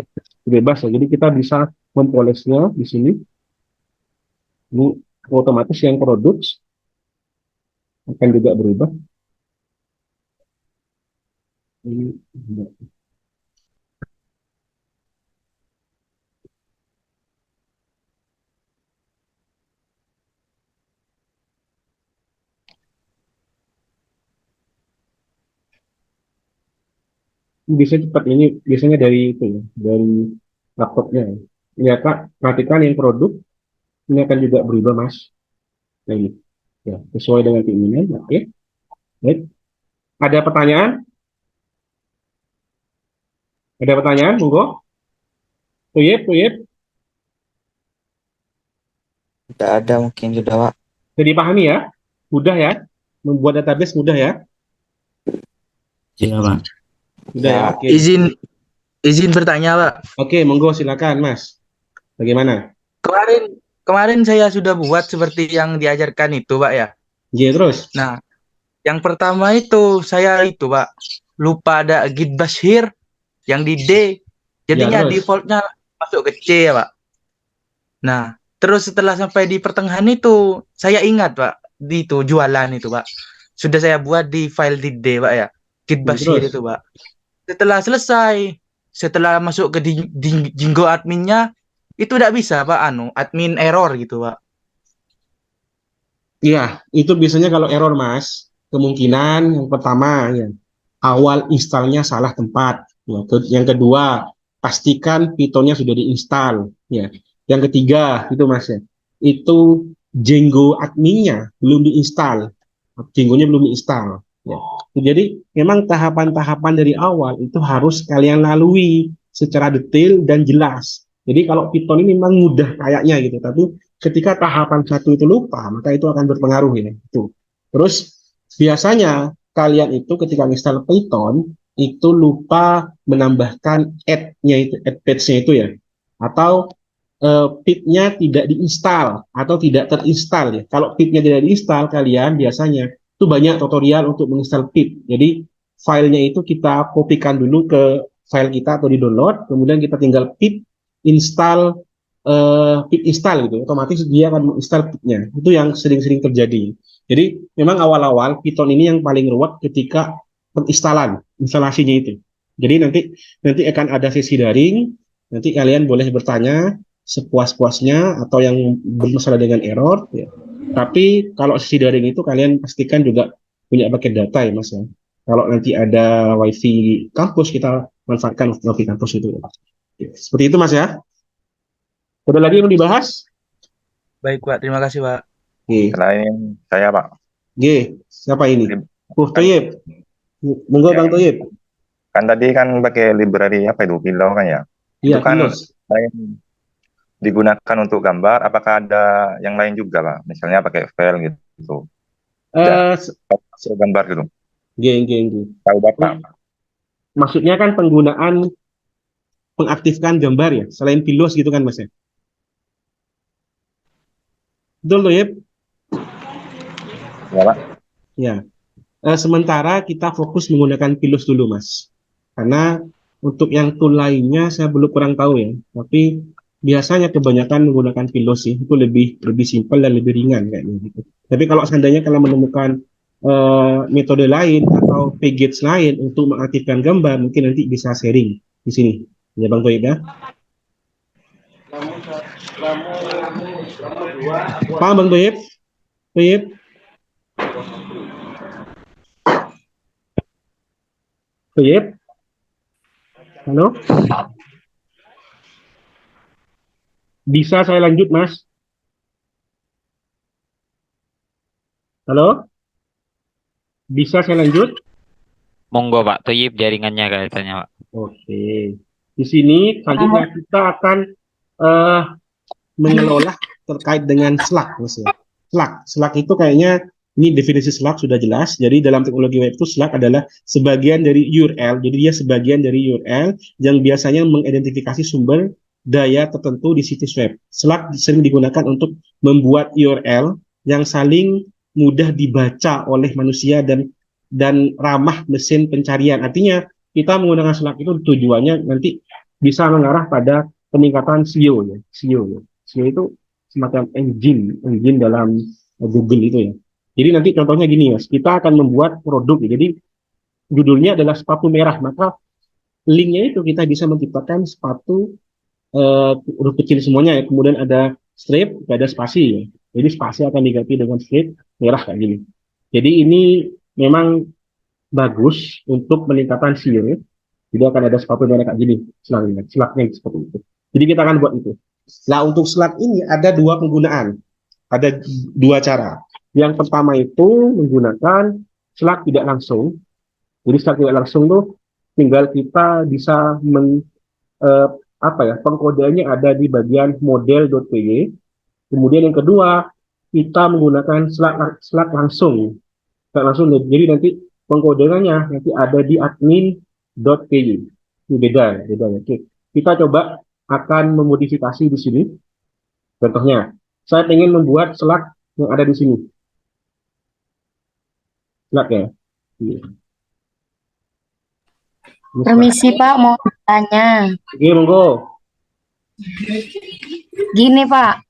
bebas ya. Jadi kita bisa mempolesnya di sini. Ini otomatis yang produk akan juga berubah. Ini bisa cepat, ini biasanya dari itu ya, dari laptopnya. Ya Kak, perhatikan yang produk ini akan juga berubah Mas. Nah ini ya sesuai dengan keinginan. Oke, baik. Ada pertanyaan? Ada pertanyaan? Monggo. Tuyep. Tidak ada mungkin sudah Pak. Jadi dipahami ya? Mudah ya? Membuat database mudah ya? Iya, Pak. Mudah ya? Oke. Izin bertanya Pak. Oke, monggo silakan Mas. Bagaimana? Kemarin saya sudah buat seperti yang diajarkan itu Pak ya. Iya terus. Nah, yang pertama itu saya itu Pak lupa ada git bash here yang di D. Jadinya Ya, terus. defaultnya masuk ke C ya Pak. Nah, terus setelah sampai di pertengahan itu saya ingat Pak di itu jualan itu Pak. Sudah saya buat di file di D Pak ya. Git bash here Terus. itu Pak. Setelah selesai, setelah masuk ke Jingo adminnya itu tidak bisa Pak admin error gitu Pak. Iya, itu biasanya kalau error Mas, kemungkinan yang pertama ya awal installnya salah tempat. Ya, yang kedua, pastikan Pythonnya sudah diinstal. Ya, yang ketiga itu Mas ya, itu Django adminnya belum diinstal, Django-nya belum diinstal. Ya, jadi memang tahapan-tahapan dari awal itu harus kalian lalui secara detail dan jelas. Jadi kalau Python ini memang mudah kayaknya gitu, tapi ketika tahapan satu itu lupa, maka itu akan berpengaruh ya. Itu. Terus biasanya kalian itu ketika install Python itu lupa menambahkan add-nya itu, add page-nya itu ya, atau pip-nya tidak diinstal atau tidak terinstall ya. Kalau pip-nya tidak diinstal, kalian biasanya itu banyak tutorial untuk menginstal pip. Jadi filenya itu kita kopikan dulu ke file kita atau di download, kemudian kita tinggal pip install pip install gitu, otomatis dia akan menginstal pip-nya. Itu yang sering-sering terjadi. Jadi memang awal-awal Python ini yang paling ruwet ketika penginstalan, instalasinya itu. Jadi nanti akan ada sesi daring, nanti kalian boleh bertanya sepuas-puasnya atau yang bermasalah dengan error ya. Tapi kalau sesi daring itu kalian pastikan juga punya paket data ya Mas ya. Kalau nanti ada wifi kampus kita manfaatkan wifi kampus itu. Seperti itu Mas ya. Ada lagi yang mau dibahas? Baik, Pak. Terima kasih, Pak. Oke. Selain saya, Pak. G, siapa ini? Lib- Toyib. Monggo Ya. Bang Toyib. Kan tadi kan pakai library apa itu, Pillow kan ya? Iya, Itu kan Pilos. selain digunakan untuk gambar, apakah ada yang lain juga, Pak? Misalnya pakai file gitu. Eh, Masuk gambar gitu. G. Tahu Bapak. Maksudnya kan penggunaan mengaktifkan gambar ya, selain Pilos gitu kan Mas ya? Betul Toyib? Ya, Pak. Ya. Sementara kita fokus menggunakan Pilos dulu Mas. Karena untuk yang tool lainnya saya belum kurang tahu ya. Tapi biasanya kebanyakan menggunakan Pilos sih. Itu lebih simpel dan lebih ringan kayaknya gitu. Tapi kalau seandainya kalian menemukan metode lain atau package lain untuk mengaktifkan gambar, mungkin nanti bisa sharing di sini. Ya Bang Toyib ya. Paham Bang Toyib? Toyib? Toyib? Halo? Bisa saya lanjut, Mas? Halo? Bisa saya lanjut? Monggo Pak Toyib jaringannya katanya Pak. Oke. Di sini selanjutnya kita akan mengelola terkait dengan Slack, Mas ya. Slack itu kayaknya ini definisi Slack sudah jelas. Jadi dalam teknologi web itu Slack adalah sebagian dari URL. Jadi dia sebagian dari URL yang biasanya mengidentifikasi sumber daya tertentu di situs web. Slack sering digunakan untuk membuat URL yang saling mudah dibaca oleh manusia dan ramah mesin pencarian. Artinya kita menggunakan Slack itu tujuannya nanti bisa mengarah pada peningkatan SEO ya. SEO itu semacam engine dalam Google itu ya. Jadi nanti contohnya gini Mas, kita akan membuat produk ya. Jadi judulnya adalah sepatu merah, maka linknya itu kita bisa menciptakan sepatu huruf kecil semuanya ya. Kemudian ada strip, ada spasi ya. Jadi spasi akan diganti dengan strip merah kayak gini. Jadi ini memang bagus untuk peningkatan SEO ya. Jadi akan ada sepatu merah kayak gini, Slack-nya seperti itu. Jadi kita akan buat itu. Nah untuk Slack ini ada dua penggunaan, ada dua cara. Yang pertama itu menggunakan Slack tidak langsung. Jadi Slack tidak langsung tuh tinggal kita bisa pengkodeannya ada di bagian model.py. Kemudian yang kedua kita menggunakan Slack langsung. Slack langsung. Jadi nanti pengkodeannya nanti ada di admin.py. Ini beda ya. Oke. Kita coba akan memodifikasi di sini. Contohnya, saya ingin membuat Slack yang ada di sini. Slack ya. Permisi Pak, mau tanya. Oke, monggo. Gini Pak,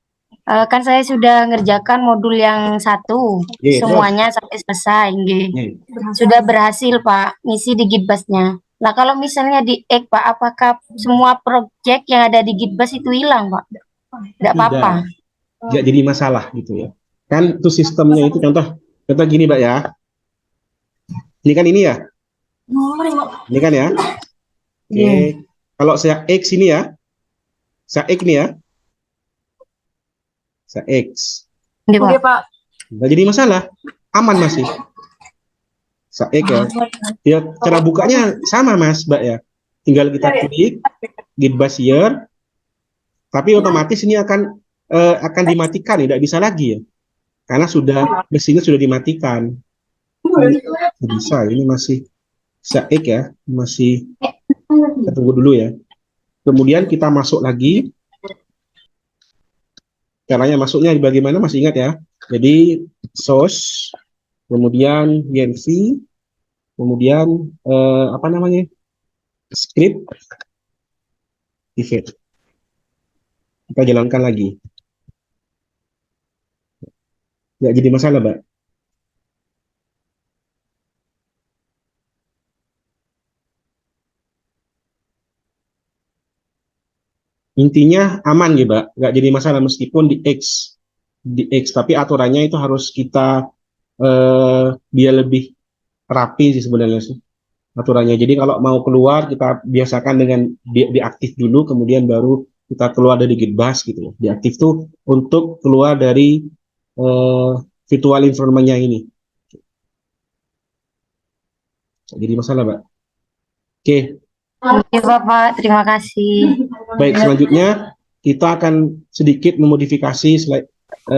kan saya sudah ngerjakan modul yang satu, Iya, semuanya sampai selesai. Nggih. Sudah berhasil Pak, ngisi di Gitbus-nya. Nah kalau misalnya di Ek Pak, apakah semua project yang ada di Gitbus itu hilang Pak? Tidak apa-apa. Tidak jadi masalah gitu ya. Kan itu sistemnya itu contoh gini Mbak ya. Ini kan ini ya. Ini kan ya. Oke. Kalau saya X ini ya. Saya X ini ya. Saya X. Nggih, Pak. Nggak jadi masalah. Aman masih. Saya X ya. Ya cara bukanya sama Mas, Mbak ya. Tinggal kita klik Gitbus here. Tapi otomatis ini akan akan dimatikan, tidak bisa lagi ya, karena mesinnya sudah dimatikan. Ini bisa, ini masih saik ya, masih kita tunggu dulu ya. Kemudian kita masuk lagi. Caranya masuknya bagaimana, masih ingat ya? Jadi source, kemudian YNC, kemudian apa namanya, script, event. Kita jalankan lagi. Nggak jadi masalah, Mbak. Intinya aman ya, Mbak. Nggak jadi masalah meskipun di X, tapi aturannya itu harus kita biar lebih rapi sih sebenarnya sih aturannya. Jadi kalau mau keluar kita biasakan dengan diaktif dulu, kemudian baru kita keluar dari Gitbus gitu. Diaktif tuh untuk keluar dari virtual environment-nya ini. Jadi masalah, Mbak. Oke, Oke, Bapak. Terima kasih. baik, selanjutnya kita akan sedikit memodifikasi slide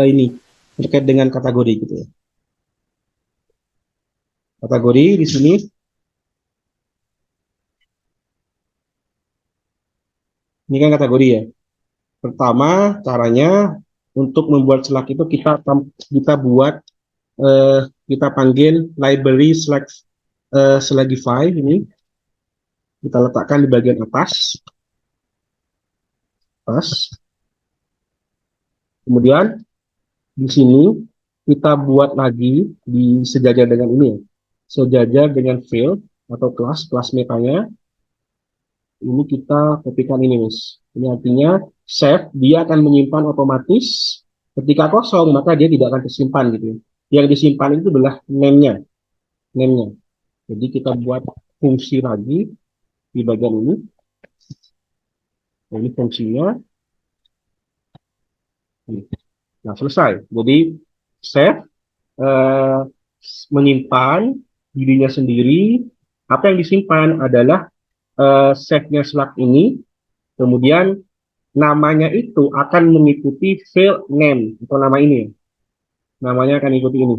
ini terkait dengan kategori gitu ya. Kategori di sini ini kan kategori ya. Pertama, caranya untuk membuat select itu kita buat kita panggil library Slagify ini. Kita letakkan di bagian atas. Kemudian di sini kita buat lagi di sejajar dengan ini ya. Sejajar dengan field atau kelas metanya. Ini kita kopikan ini, Mas. Ini artinya save, dia akan menyimpan otomatis. Ketika kosong, maka dia tidak akan tersimpan gitu. Yang disimpan itu adalah name-nya. Jadi kita buat fungsi lagi di bagian ini. Ini fungsinya. Nah, selesai. Jadi save, menyimpan dirinya sendiri. Apa yang disimpan adalah save-nya Slack ini. Kemudian namanya itu akan mengikuti file name atau nama ini. Namanya akan ikuti ini.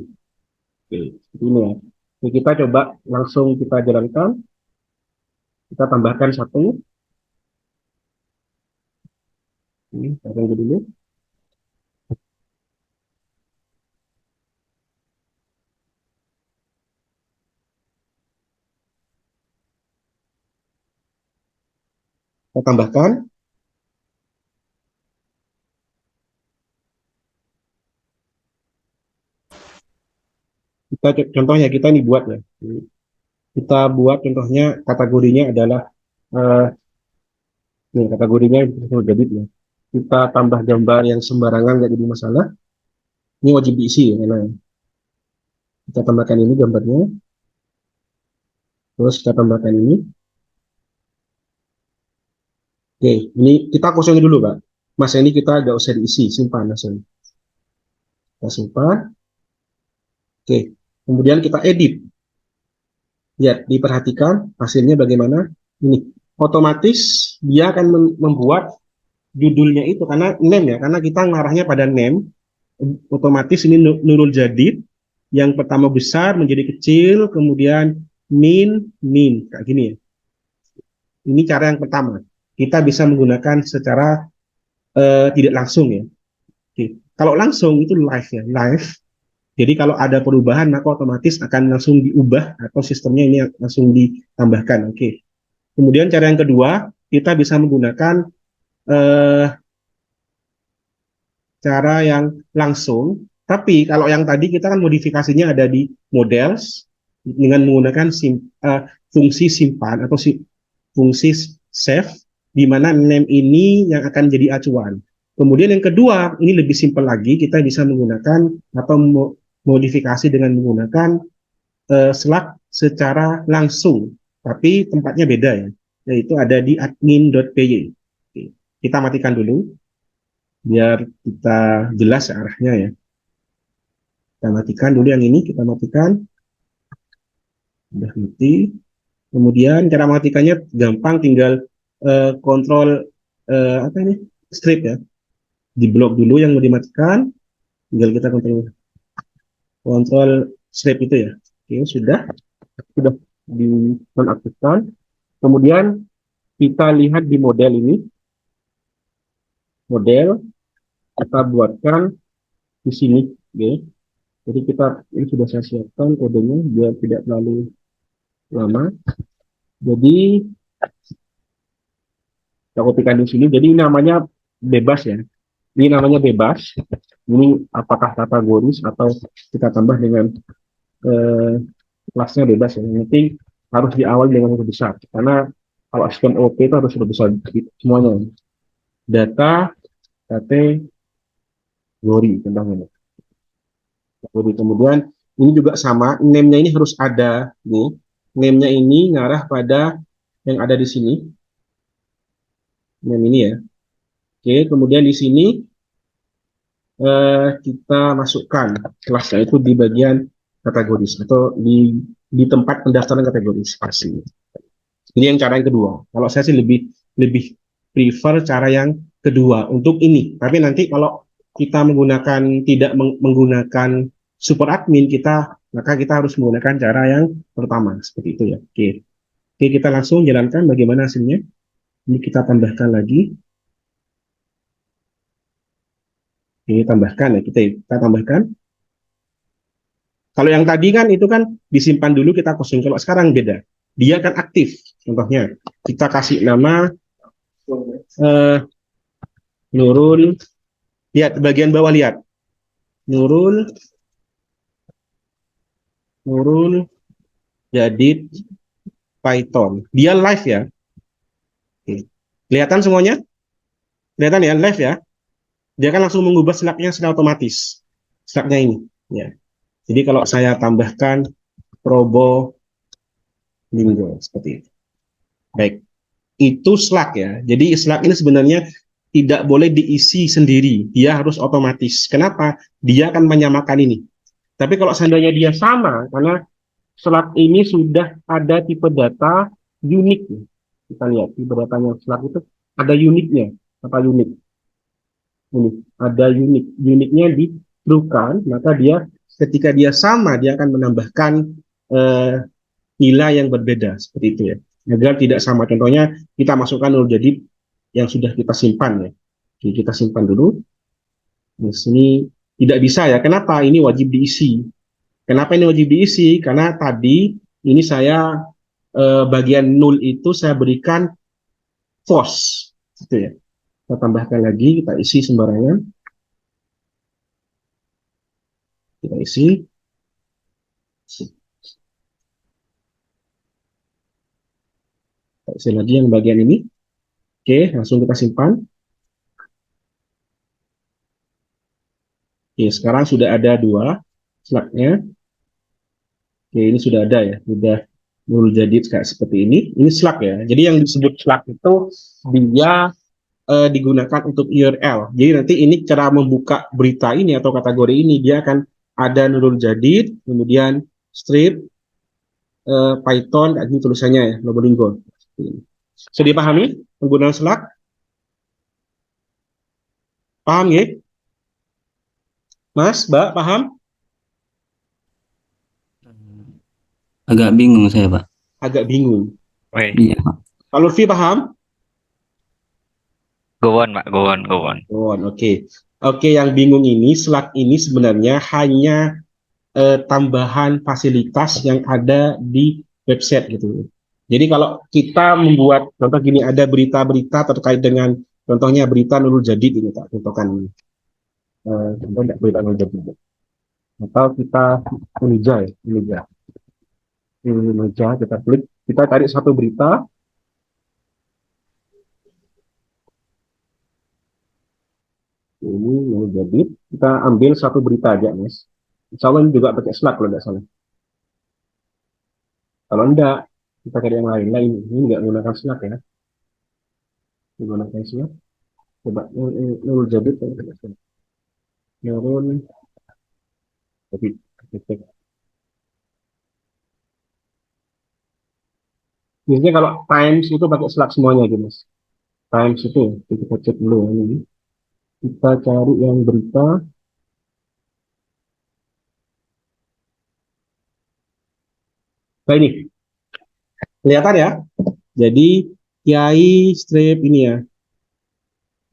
Oke, seperti ini ya. Jadi kita coba langsung kita jalankan. Kita tambahkan satu. Ini saya tunggu dulu. Kita tambahkan. Contohnya kita ini buat ya. Kita buat contohnya kategorinya adalah kategorinya jadi ya. Kita tambah gambar yang sembarangan nggak jadi masalah. Ini wajib diisi ya. Nah, kita tambahkan ini gambarnya. Terus kita tambahkan ini. Oke, ini kita kosongin dulu, Pak. Masa ini kita nggak usah diisi, simpan langsung. Kita simpan. Oke, kemudian kita edit. Lihat, diperhatikan hasilnya bagaimana. Ini otomatis dia akan membuat judulnya itu karena name ya, karena kita ngarahnya pada name. Otomatis ini Nurul Jadid yang pertama besar menjadi kecil, kemudian min kayak gini ya. Ini cara yang pertama. Kita bisa menggunakan secara tidak langsung ya. Oke. Kalau langsung itu live ya, live. Jadi kalau ada perubahan maka otomatis akan langsung diubah atau sistemnya ini langsung ditambahkan. Oke. Kemudian cara yang kedua, kita bisa menggunakan cara yang langsung. Tapi kalau yang tadi kita kan modifikasinya ada di models dengan menggunakan fungsi simpan atau fungsi save, di mana name ini yang akan jadi acuan. Kemudian yang kedua, ini lebih simpel lagi, kita bisa menggunakan atau modifikasi dengan menggunakan Slack secara langsung, tapi tempatnya beda ya, yaitu ada di admin.py. Kita matikan dulu, biar kita jelas arahnya ya. Kita matikan dulu yang ini, kita matikan. Udah mati. Kemudian cara matikannya gampang, tinggal kontrol apa ini? Strip ya. di blok dulu yang mau dimatikan, tinggal kita kontrol strip itu ya. Oke, sudah dinonaktifkan. Kemudian kita lihat di model ini, model kita buatkan di sini, oke. Jadi ini sudah saya siapkan kodenya biar tidak terlalu lama. Jadi kita kopikan di sini. Jadi ini namanya bebas ya. Ini namanya bebas. Ini apakah kategoris atau kita tambah dengan kelasnya bebas ya. Yang penting harus diawali dengan huruf besar. Karena kalau SQL OP itu harus huruf besar semuanya. Data, kategori, contohnya. Kemudian ini juga sama, name-nya ini harus ada nih. Name-nya ini ngarah pada yang ada di sini. Name ini ya. Oke, kemudian di sini kita masukkan kelasnya itu di bagian kategoris atau di tempat pendaftaran kategoris pasti. Ini yang cara yang kedua. Kalau saya sih lebih prefer cara yang kedua untuk ini. Tapi nanti kalau kita tidak menggunakan super admin maka kita harus menggunakan cara yang pertama seperti itu ya. Oke, kita langsung jalankan bagaimana hasilnya. Ini kita tambahkan lagi. Ini tambahkan ya, kita tambahkan. Kalau yang tadi kan itu kan disimpan dulu kita kosong. Kalau sekarang beda. Dia kan aktif. Contohnya kita kasih nama Nurul. Lihat bagian bawah, lihat. Nurul Jadid Python. Dia live ya. Oke. Kelihatan semuanya? Kelihatan ya, live ya. Dia kan langsung mengubah slug-nya secara otomatis. Slug-nya ini. Ya. Jadi kalau saya tambahkan Probolinggo seperti itu. Baik. Itu slug ya. Jadi slug ini sebenarnya tidak boleh diisi sendiri. Dia harus otomatis. Kenapa? Dia akan menyamakan ini. Tapi kalau seandainya dia sama, karena slug ini sudah ada tipe data unik. Kita lihat tipe datanya slug itu ada uniknya. Apa unik? Ini ada uniknya di true-kan, maka dia ketika dia sama dia akan menambahkan nilai yang berbeda seperti itu ya, agar tidak sama. Contohnya kita masukkan nol jadi yang sudah kita simpan ya. Oke, kita simpan dulu. Di sini tidak bisa ya. Kenapa? Ini wajib diisi. Kenapa ini wajib diisi? Karena tadi ini saya bagian nul itu saya berikan false gitu ya. Kita tambahkan lagi, kita isi sembarangan. Kita isi. Kita isi lagi yang bagian ini. Oke, langsung kita simpan. Oke, sekarang sudah ada 2 slug-nya. Oke, ini sudah ada ya. Sudah nul jadi kayak seperti ini. Ini slug ya. Jadi yang disebut slug itu dia digunakan untuk URL. Jadi nanti ini cara membuka berita ini atau kategori ini dia akan ada Nurul Jadid, kemudian strip Python, ini tulisannya ya, Probolinggo. Sudah dipahami penggunaan slug? Paham ya? Mas, Mbak, paham? Agak bingung saya, Pak. Agak bingung. Weh, Iya, Pak. Kalau Lutfi paham? gowon, Pak, gowon. Oke. Oke, yang bingung ini, slug ini sebenarnya hanya tambahan fasilitas yang ada di website gitu. Jadi kalau kita membuat, contoh gini, ada berita-berita terkait dengan, contohnya berita Nurul Jadid ini, tak contohkan ini. Contoh tidak berita Nurul Jadid. Atau kita Unija, kita klik, kita cari satu berita. Ini Nurul Jadid, kita ambil satu berita aja, Mas. Insya Allah ini juga pakai slug kalau tidak salah. Kalau enggak, kita cari yang lain. Ini enggak menggunakan slug ya. Menggunakan slug. Coba Nurul Jadid. Nurul Jadid. Biasanya kalau Times itu pakai slug semuanya gitu, Mas. Times itu kita cek dulu ini. Kita cari yang berita. Nah ini, kelihatan ya? Jadi Kiai Strip ini ya,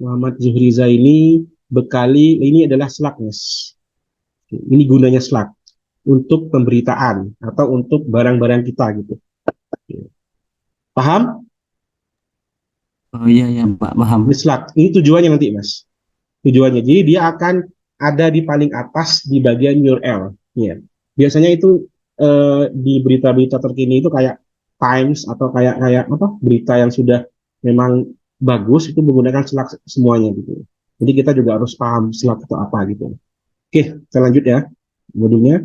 Muhammad Zuhri Zaini bekali, ini adalah Slack, Mas. Ini gunanya Slack untuk pemberitaan atau untuk barang-barang kita gitu. Paham? Oh iya ya Pak, paham. Ini Slack. Ini tujuannya nanti, Mas. Tujuannya. Jadi dia akan ada di paling atas di bagian URL. Ya. Biasanya itu di berita-berita terkini itu kayak Times atau kayak kayak apa berita yang sudah memang bagus itu menggunakan Slack semuanya gitu. Jadi kita juga harus paham Slack itu apa gitu. Oke, kita lanjut ya modulnya.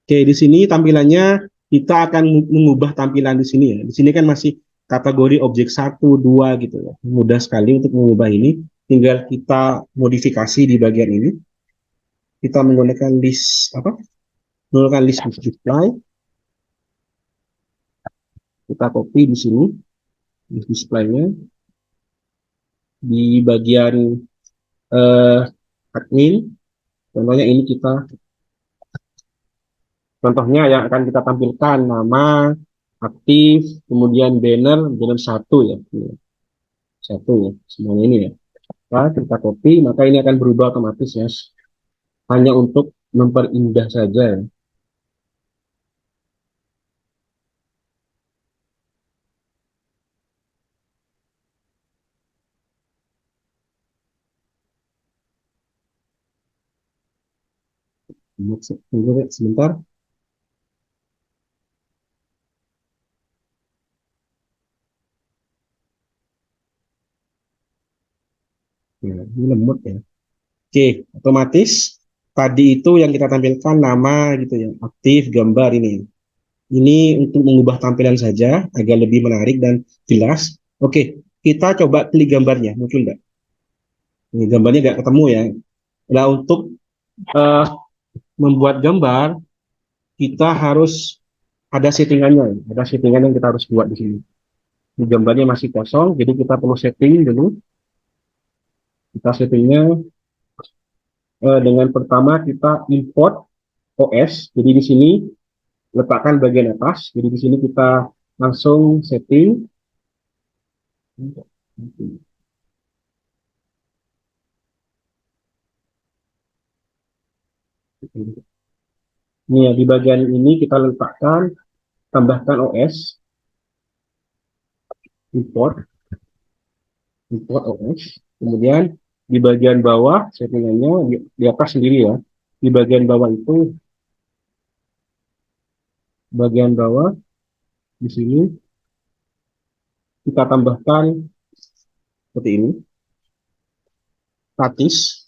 Oke, di sini tampilannya kita akan mengubah tampilan di sini ya. Di sini kan masih kategori objek 1, 2 gitu ya. Mudah sekali untuk mengubah ini. Tinggal kita modifikasi di bagian ini. Kita menggunakan list apa? Menggunakan list display. Kita copy di sini list display-nya di bagian admin. Contohnya ini contohnya yang akan kita tampilkan nama, aktif, kemudian banner satu ya. Satu ya, semuanya ini ya. Nah, kita copy, maka ini akan berubah otomatis ya. Hanya untuk memperindah saja ya. Tunggu sebentar. Ya, ini lemot ya. Oke, otomatis tadi itu yang kita tampilkan nama gitu ya, aktif, gambar ini. Ini untuk mengubah tampilan saja agar lebih menarik dan jelas. Oke, kita coba klik gambarnya, muncul nggak? Ini gambarnya nggak ketemu ya. Nah, untuk eh, membuat gambar, kita harus ada settingannya. Ada settingan yang kita harus buat di sini. Ini gambarnya masih kosong, jadi kita perlu setting dulu. Kita settingnya dengan pertama kita import OS. Jadi di sini letakkan bagian atas. Jadi di sini kita langsung setting. Ini ya, di bagian ini kita letakkan, tambahkan OS, import OS. Kemudian di bagian bawah settingannya di atas sendiri ya. Di bagian bawah itu, bagian bawah di sini kita tambahkan seperti ini, statis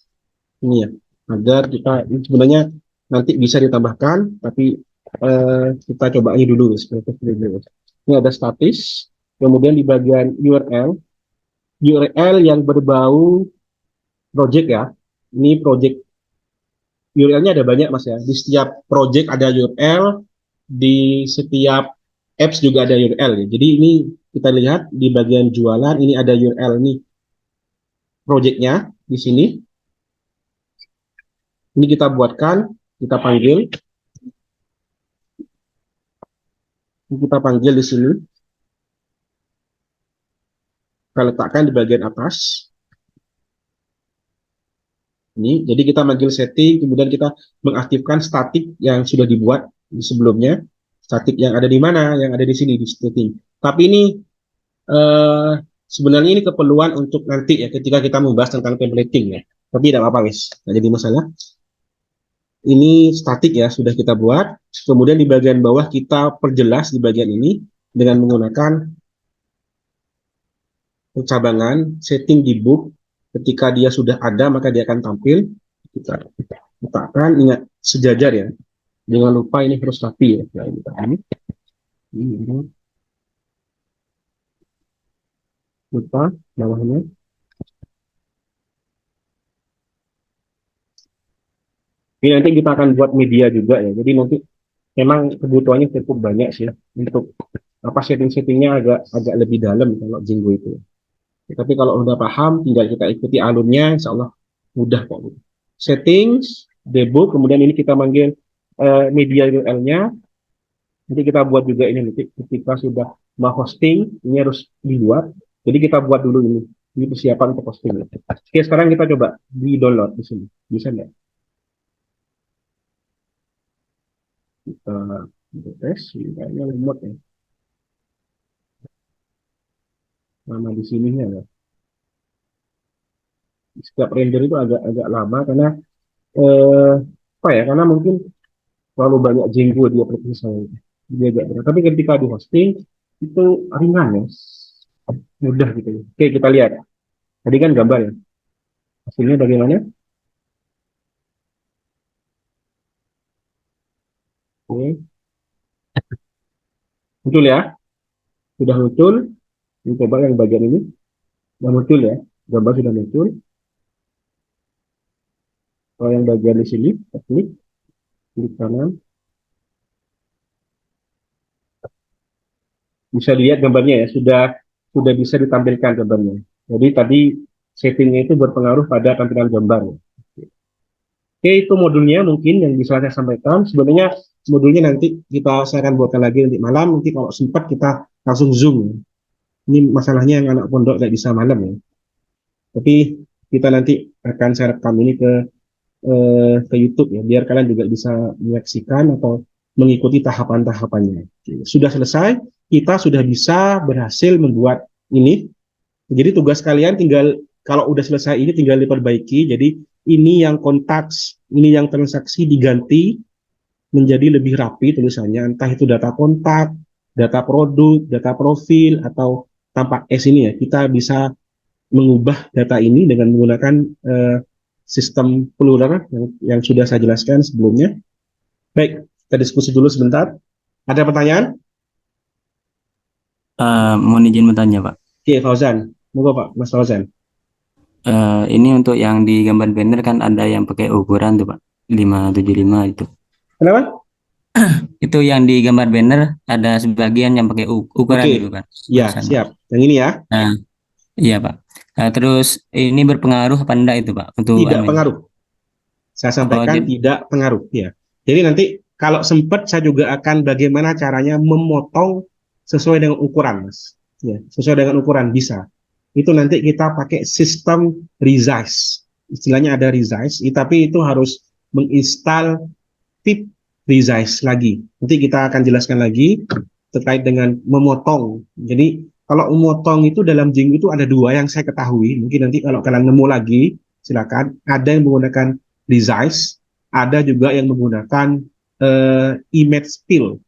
ini ya, agar kita ini sebenarnya nanti bisa ditambahkan, tapi kita coba ini dulu seperti ini. Ini ada statis, kemudian di bagian URL yang berbau project ya. Ini project URL-nya ada banyak Mas ya. Di setiap project ada URL, di setiap apps juga ada URL ya. Jadi ini kita lihat di bagian jualan ini ada URL nih. Project-nya di sini. Ini kita buatkan, kita panggil. Ini kita panggil di sini. Kita letakkan di bagian atas. Ini, jadi kita manggil setting, kemudian kita mengaktifkan statik yang sudah dibuat di sebelumnya. Statik yang ada di mana? Yang ada di sini di setting. Tapi ini sebenarnya ini keperluan untuk nanti ya ketika kita membahas tentang templating ya. Tapi tidak apa-apa wis, tidak jadi masalah. Ini statik ya sudah kita buat. Kemudian di bagian bawah kita perjelas di bagian ini dengan menggunakan pencabangan setting di book. Ketika dia sudah ada maka dia akan tampil. Kita letakkan, ingat sejajar ya. Jangan lupa ini harus rapi ya. Nah, ini lupa bawahnya. Ini nanti kita akan buat media juga ya. Jadi nanti memang kebutuhannya cukup banyak sih ya. Untuk apa setting-settingnya agak lebih dalam kalau Django itu. Tapi kalau udah paham, tinggal kita ikuti alurnya, insya Allah mudah kok. Settings, debug, kemudian ini kita manggil media URL-nya. Nanti kita buat juga ini nanti ketika sudah mau hosting, ini harus dibuat. Jadi kita buat dulu ini. Ini persiapan untuk hosting. Oke, sekarang kita coba di download di sini. Bisa nggak? Kita tes, kayaknya remote ya. Nama di sininya ya. Setiap render itu agak lama karena apa ya? Karena mungkin terlalu banyak Django di aplikasi saya. Jadi agak berat. Tapi ketika di hosting itu ringan ya, mudah gitu ya. Oke, kita lihat. Tadi kan gambar ya. Hasilnya bagaimana? Oke, muncul ya. Sudah muncul. Ini coba yang bagian ini. Sudah muncul ya. Gambar sudah muncul. Kalau yang bagian di sini, klik kanan. Bisa dilihat gambarnya ya, sudah bisa ditampilkan gambarnya. Jadi tadi settingnya itu berpengaruh pada tampilan gambar. Oke, itu modulnya mungkin yang bisa saya sampaikan. Sebenarnya modulnya nanti saya akan buatkan lagi nanti malam. Nanti kalau sempat kita langsung zoom. Ini masalahnya yang anak pondok tidak bisa malam ya. Tapi kita nanti akan saya rekam ini ke YouTube ya, biar kalian juga bisa menyaksikan atau mengikuti tahapan-tahapannya. Sudah selesai, kita sudah bisa berhasil membuat ini. Jadi tugas kalian tinggal kalau udah selesai ini tinggal diperbaiki. Jadi ini yang kontak, ini yang transaksi diganti menjadi lebih rapi tulisannya. Entah itu data kontak, data produk, data profil atau tanpa S ini ya. Kita bisa mengubah data ini dengan menggunakan sistem plural yang sudah saya jelaskan sebelumnya. Baik, kita diskusi dulu sebentar. Ada pertanyaan? Mohon izin bertanya, Pak. Oke, Fauzan. Moga Pak, Mas Fauzan. Ini untuk yang di gambar banner kan ada yang pakai ukuran tuh, Pak. 575 itu. Kenapa? Itu yang di gambar banner ada sebagian yang pakai ukuran Oke. itu kan. Ya, Tulisannya. siap. Yang ini ya. Nah, iya, Pak. Terus ini berpengaruh apa enggak itu, Pak? Untuk Tidak pengaruh. Saya sampaikan tidak pengaruh ya. Jadi nanti kalau sempat saya juga akan bagaimana caranya memotong sesuai dengan ukuran, Mas. Ya, sesuai dengan ukuran bisa. Itu nanti kita pakai sistem resize. Istilahnya ada resize, tapi itu harus menginstal tip resize lagi. Nanti kita akan jelaskan lagi terkait dengan memotong. Jadi kalau memotong itu dalam Django itu ada dua yang saya ketahui. Mungkin nanti kalau kalian nemu lagi, silakan. Ada yang menggunakan resize, ada juga yang menggunakan image fill,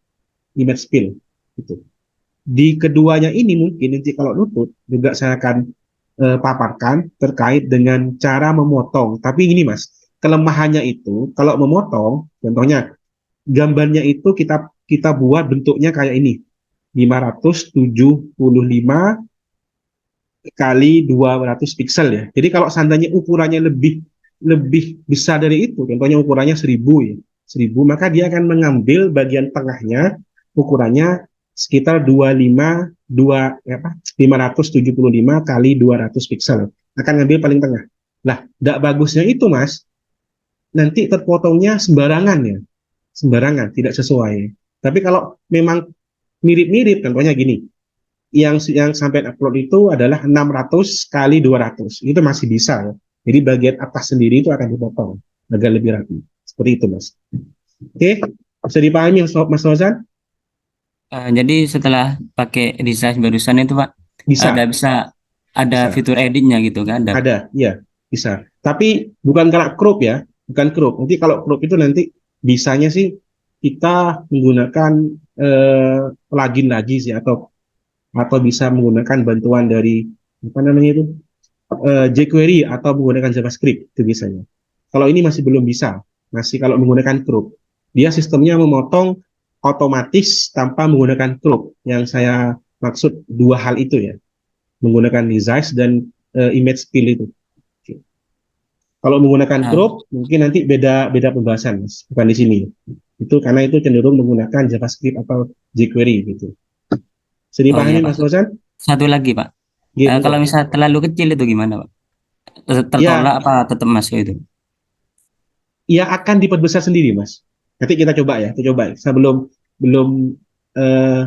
gitu. Di keduanya ini mungkin nanti kalau nutut juga saya akan paparkan terkait dengan cara memotong. Tapi ini Mas, kelemahannya itu kalau memotong, contohnya gambarnya itu kita buat bentuknya kayak ini, 575 kali 200 piksel ya. Jadi kalau seandainya ukurannya lebih besar dari itu, contohnya ukurannya 1000 ya, 1000, maka dia akan mengambil bagian tengahnya ukurannya sekitar 575 kali 200 piksel. Akan ngambil paling tengah. Lah, tidak bagusnya itu Mas, nanti terpotongnya sembarangan ya. Sembarangan, tidak sesuai. Tapi kalau memang mirip-mirip, contohnya gini, yang sampai upload itu adalah 600 kali 200, itu masih bisa ya. Jadi bagian atas sendiri itu akan dipotong agar lebih rapi. Seperti itu Mas. Oke, bisa dipahami Mas Fauzan? jadi setelah pakai resize barusan itu, Pak, Bisa. ada Bisa. fitur editnya gitu kan? Ada, ya, bisa. Tapi bukan karena crop ya, bukan crop. Nanti kalau crop itu nanti bisanya sih kita menggunakan plugin lagi sih atau bisa menggunakan bantuan dari apa namanya itu jQuery atau menggunakan JavaScript itu biasanya. Kalau ini masih belum bisa, masih kalau menggunakan crop. Dia sistemnya memotong otomatis tanpa menggunakan crop. Yang saya maksud dua hal itu ya, menggunakan resize dan image fill itu. Oke. Kalau menggunakan crop mungkin nanti beda pembahasan Mas, bukan di sini. Itu karena itu cenderung menggunakan JavaScript atau jQuery gitu. Bisa dipahami Mas Fauzan? Satu lagi Pak. Gitu. Kalau misalnya terlalu kecil itu gimana, Pak? Ya, Tertolak apa tetap masuk itu? ya akan diperbesar sendiri, Mas. Nanti kita coba. Saya belum eh,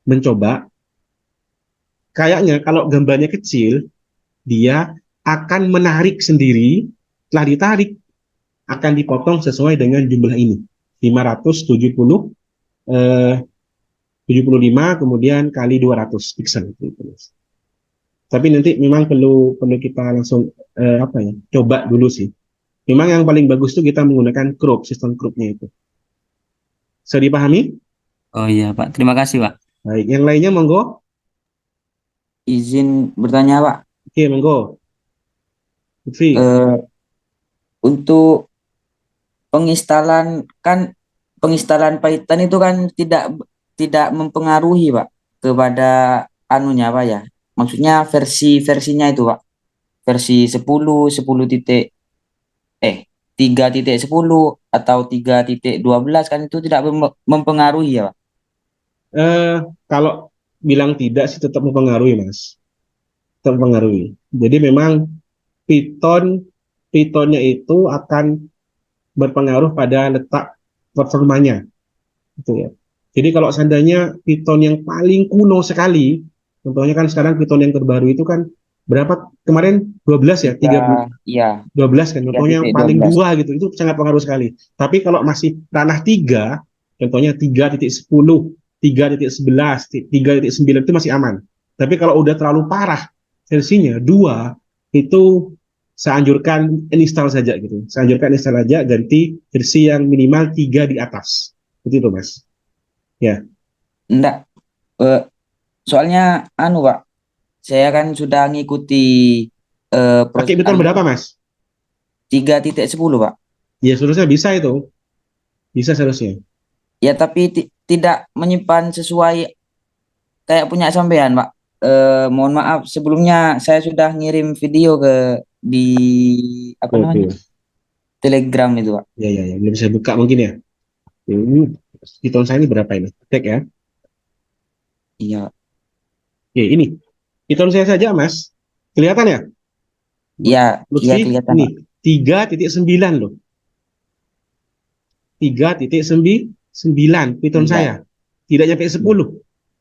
mencoba. Kayaknya kalau gambarnya kecil, dia akan menarik sendiri. Setelah ditarik, akan dipotong sesuai dengan jumlah ini. 570, eh, 75, kemudian kali 200 pixel. Gitu, Mas. Tapi nanti memang perlu kita langsung apa ya, coba dulu sih. Memang yang paling bagus itu kita menggunakan crop, sistem cropnya itu. Bisa dipahami? Oh iya, Pak. Terima kasih, Pak. Baik, yang lainnya monggo. Izin bertanya, Pak. Oke, monggo. Lutfi. Eh, untuk penginstalan Python itu kan tidak tidak mempengaruhi, Pak, kepada anunya, Pak ya. Maksudnya versinya itu, Pak. Versi 10, 10 titik 3.10 atau 3.12 kan itu tidak mempengaruhi ya, Pak. Eh, Kalau bilang tidak sih tetap mempengaruhi, Mas. Tetap mempengaruhi. Jadi memang Python Pythonnya itu akan berpengaruh pada letak performanya, gitu ya. Jadi kalau seandainya Python yang paling kuno sekali, contohnya kan sekarang Python yang terbaru itu kan berapa kemarin 12 ya, 3 Iya, 12 kan, contohnya yang paling 3.12. dua gitu, itu sangat pengaruh sekali. Tapi kalau masih ranah 3, contohnya 3.10, 3.11, 3.9 itu masih aman. Tapi kalau udah terlalu parah versinya 2, itu saya anjurkan install saja gitu. Saya anjurkan install aja, ganti versi yang minimal 3 di atas. Itu Mas. Ya. Enggak. Eh, Soalnya anu, Pak. Saya kan sudah ngikuti Pakai Python berapa, Mas? 3.10, Pak. Ya, seharusnya bisa itu. Bisa seharusnya. Ya, tapi tidak menyimpan sesuai kayak punya sampean, Pak. Mohon maaf sebelumnya saya sudah ngirim video di apa namanya? Oke. Telegram itu, Pak. Ya, ya, ya. Belum bisa buka mungkin ya. Ini Python saya ini berapa ini? Cek ya. Iya. Oke, ini. Python saya saja, Mas. Kelihatan ya? Iya, iya Lutfi, kelihatan, ini Pak. 3.9 loh. 3.9 Python Iya. saya. Tidak sampai 10.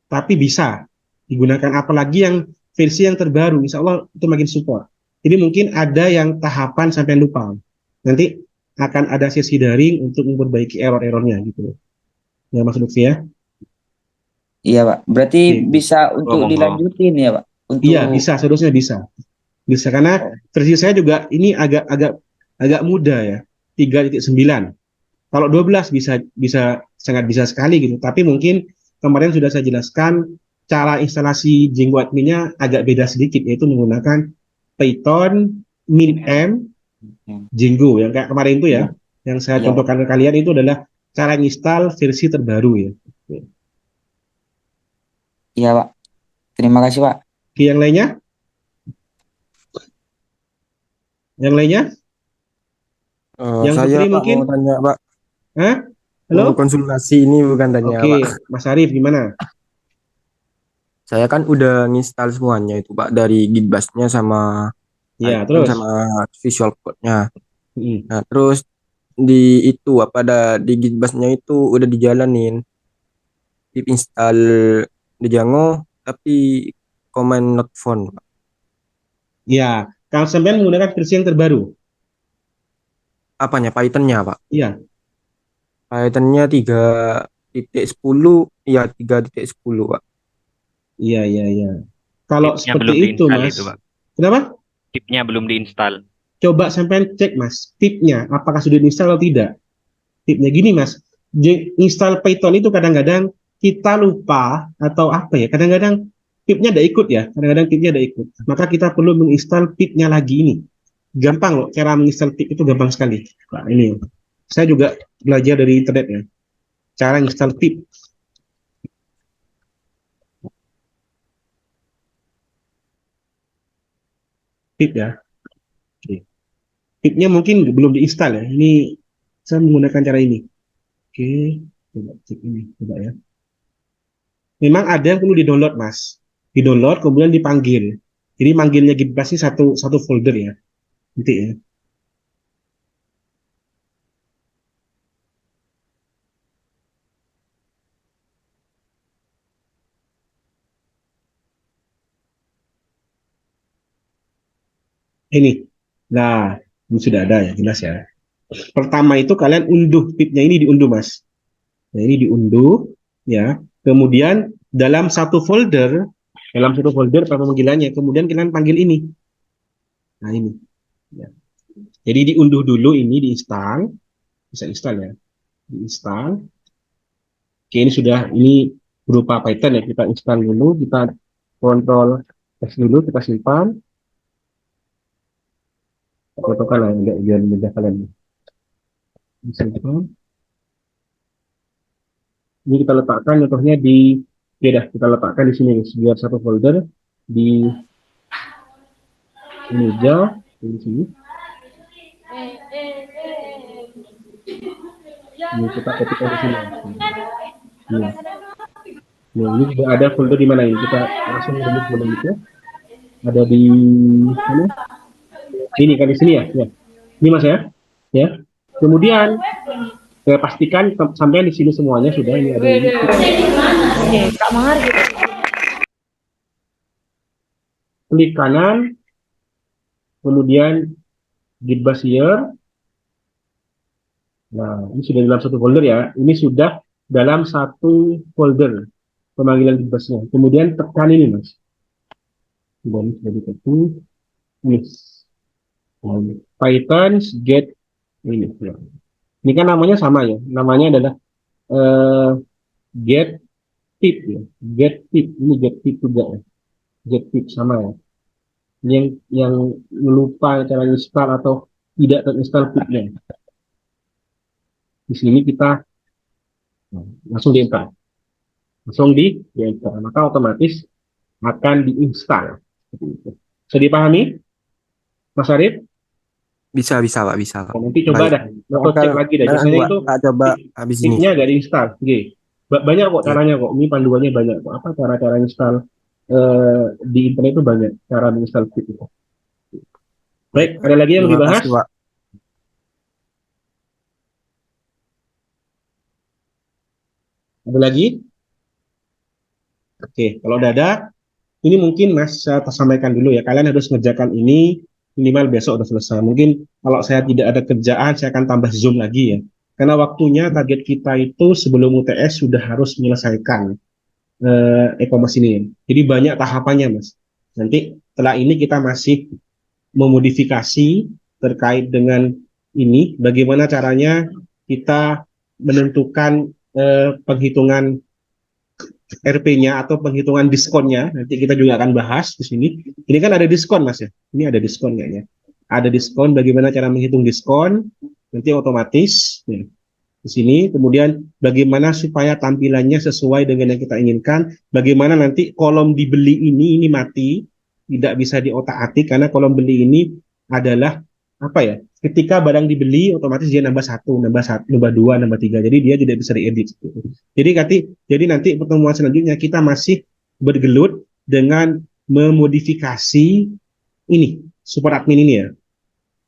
Tapi bisa digunakan, apalagi yang versi yang terbaru. Insya Allah itu makin support. Jadi mungkin ada yang tahapan sampai lupa. Nanti akan ada sesi daring untuk memperbaiki error-errornya gitu. Ya, Mas Lutfi ya. Iya, Pak. Berarti Oke. bisa untuk monggo. dilanjutin ya, Pak. Untuk Iya, bisa, seharusnya bisa. Bisa karena versi saya juga ini agak mudah ya. 3.9. Kalau 12 bisa bisa sangat bisa sekali gitu. Tapi mungkin kemarin sudah saya jelaskan cara instalasi Django admin-nya agak beda sedikit, yaitu menggunakan Python min-m Django yang kayak kemarin itu ya. Yang saya Ya. contohkan ke kalian itu adalah cara install versi terbaru ya. Iya, Pak. Terima kasih, Pak. Oke, yang lainnya? Yang lainnya? Yang Saya Putri Pak mungkin? mau tanya Pak, Hah? mau Halo? konsultasi ini bukan tanya Oke, Pak. Mas Arif gimana? Saya kan udah nginstal semuanya itu Pak dari Gitbash-nya sama Ya, Python terus? sama Visual Code-nya. Mm. Nah, terus di itu apa ada di Gitbash-nya itu udah dijalanin pip install Django tapi command not found, Pak. Ya, kalau sampean menggunakan versi yang terbaru. Apanya Python-nya Pak? Iya, Python-nya 3.10 ya 3.10 Pak. iya, iya, iya. Kalau Tipnya seperti belum itu, diinstal Mas. itu, Pak. Kenapa? Tipnya belum diinstal. Coba sampean cek, Mas, tipnya apakah sudah diinstal atau tidak. Tipnya gini, Mas. Install Python itu kadang-kadang kita lupa atau apa ya? Kadang-kadang tipnya ada ikut ya. Kadang-kadang tipnya ada ikut. Maka kita perlu menginstal tipnya lagi ini. Gampang loh, cara menginstal tip itu gampang sekali. Nah, ini. Saya juga belajar dari internet ya. Cara install tip. Tip ya. Oke. Tipnya mungkin belum diinstal ya. Ini saya menggunakan cara ini. Oke, coba cek ini, coba ya. Memang ada yang perlu di-download, Mas. Di-download kemudian dipanggil. Jadi manggilnya Gitbus ini satu folder ya. Nanti ya. Ini. Nah, ini sudah ada ya, jelas ya. Pertama itu kalian unduh pipnya ini diunduh, Mas. Nah, ini diunduh ya. Kemudian dalam satu folder panggilannya, kemudian kalian panggil ini. Nah, ini. Ya. Jadi diunduh dulu ini, diinstal. Bisa install ya. Diinstal. Oke, ini berupa Python ya. Kita install dulu, kita kontrol X dulu, kita simpan. Fotokan lah, enggak biar mudah kalian. Disimpan. Ini kita letakkan contohnya di, ya dah, kita letakkan di sini biar satu folder di meja di sini. Ini kita ketikkan di sini. Nah, ini juga ada folder di mana ini? Kita langsung remove folder itu. Ada di mana? Ini kan di sini ya. Ya. Ini Mas ya. Ya. Kemudian saya pastikan sampai di sini semuanya sudah ini ada ini. Klik kanan, kemudian Gitbus here. Nah, ini sudah dalam satu folder ya. Ini sudah dalam satu folder pemanggilan Gitbusnya. Kemudian tekan ini, Mas. Sudah ditekan. Ini. Python get ini. Ya. Ini kan namanya sama ya. Namanya adalah get tip ya. Get tip. Ini get tip juga ya. Get tip sama ya. Yang lupa cara install atau tidak terinstall tipnya. Di sini kita langsung di-enter. Maka otomatis akan diinstal. Bisa dipahami, Mas Arif? Bisa Pak, bisa Pak. Nanti coba dah, atau cek lagi dah. Biasanya itu coba habis ini. tipnya nggak diinstal. Oke. Banyak kok caranya kok. Ini panduannya banyak kok. Apa cara-cara install di internet itu banyak cara menginstal tip itu. Baik, ada lagi yang dibahas? Pak. Ada lagi? Oke, kalau udah ada, ini mungkin Mas saya sampaikan dulu ya. Kalian harus ngerjakan ini minimal besok udah selesai. Mungkin kalau saya tidak ada kerjaan, saya akan tambah Zoom lagi ya. Karena waktunya target kita itu sebelum UTS sudah harus menyelesaikan e-commerce ini. Jadi banyak tahapannya, Mas. Nanti setelah ini kita masih memodifikasi terkait dengan ini, bagaimana caranya kita menentukan penghitungan RP-nya atau penghitungan diskonnya. Nanti kita juga akan bahas di sini. Ini kan ada diskon, Mas ya. Ini ada diskon kayaknya. Ada diskon, bagaimana cara menghitung diskon. Nanti otomatis ya, di sini. Kemudian bagaimana supaya tampilannya sesuai dengan yang kita inginkan. Bagaimana nanti kolom dibeli ini mati, tidak bisa diotak-atik karena kolom beli ini adalah apa ya? Ketika barang dibeli, otomatis dia nambah 1, nambah 2, nambah 3. Jadi dia tidak bisa diedit. Jadi nanti pertemuan selanjutnya kita masih bergelut dengan memodifikasi ini, support admin ini ya.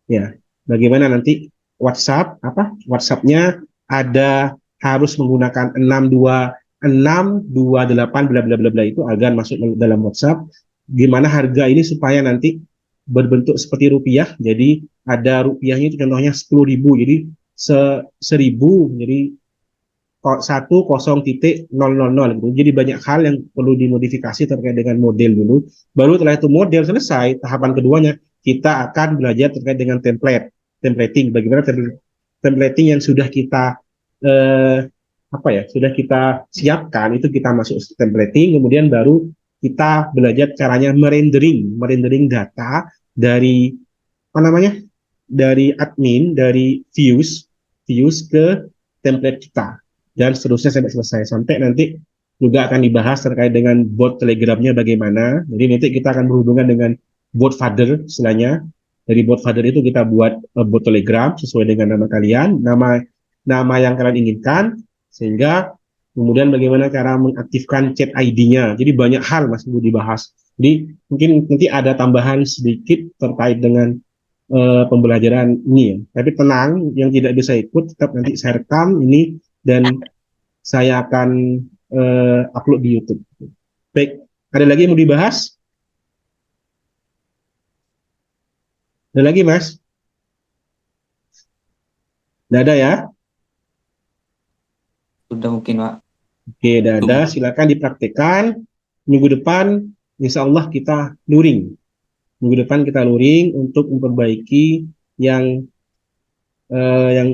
Ya, bagaimana nanti WhatsApp-nya ada harus menggunakan 628 bla bla bla bla itu agar masuk dalam WhatsApp. Gimana harga ini supaya nanti berbentuk seperti rupiah, jadi ada rupiahnya itu contohnya 10.000, jadi 1.000 jadi 10.000 gitu. Jadi banyak hal yang perlu dimodifikasi terkait dengan model dulu. Baru setelah itu model selesai, tahapan keduanya kita akan belajar terkait dengan templating. Bagaimana templating yang sudah kita sudah kita siapkan itu kita masuk templating, kemudian baru kita belajar caranya merendering data dari dari admin, dari views ke template kita dan seterusnya sampai selesai. Sampai nanti juga akan dibahas terkait dengan bot Telegramnya bagaimana. Jadi nanti kita akan berhubungan dengan bot Father istilahnya. Dari bot Father itu kita buat bot Telegram sesuai dengan nama kalian, nama yang kalian inginkan, sehingga kemudian bagaimana cara mengaktifkan chat ID-nya. Jadi banyak hal Mas perlu dibahas. Jadi mungkin nanti ada tambahan sedikit terkait dengan pembelajaran ini ya. Tapi tenang, yang tidak bisa ikut tetap nanti saya rekam ini dan saya akan upload di YouTube. Baik, ada lagi yang mau dibahas? Ada lagi, Mas? Tidak ada ya? Sudah mungkin Pak. Oke, tidak ada. Silakan dipraktekkan. Minggu depan, insya Allah kita luring. Minggu depan kita luring untuk memperbaiki yang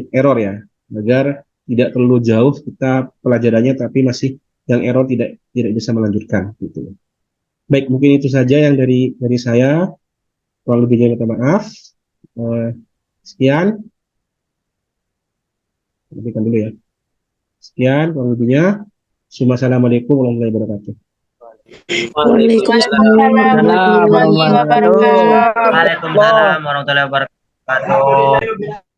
error ya, agar tidak terlalu jauh kita pelajarannya, tapi masih yang error tidak bisa melanjutkan gitu. Baik, mungkin itu saja yang dari saya. Kurang lebihnya minta maaf. Sekian. Lebihkan dulu ya. Sekian kurang lebihnya. Assalamualaikum warahmatullahi wabarakatuh. Waalaikumsalam warahmatullahi wabarakatuh. Waalaikumsalam warahmatullahi wabarakatuh.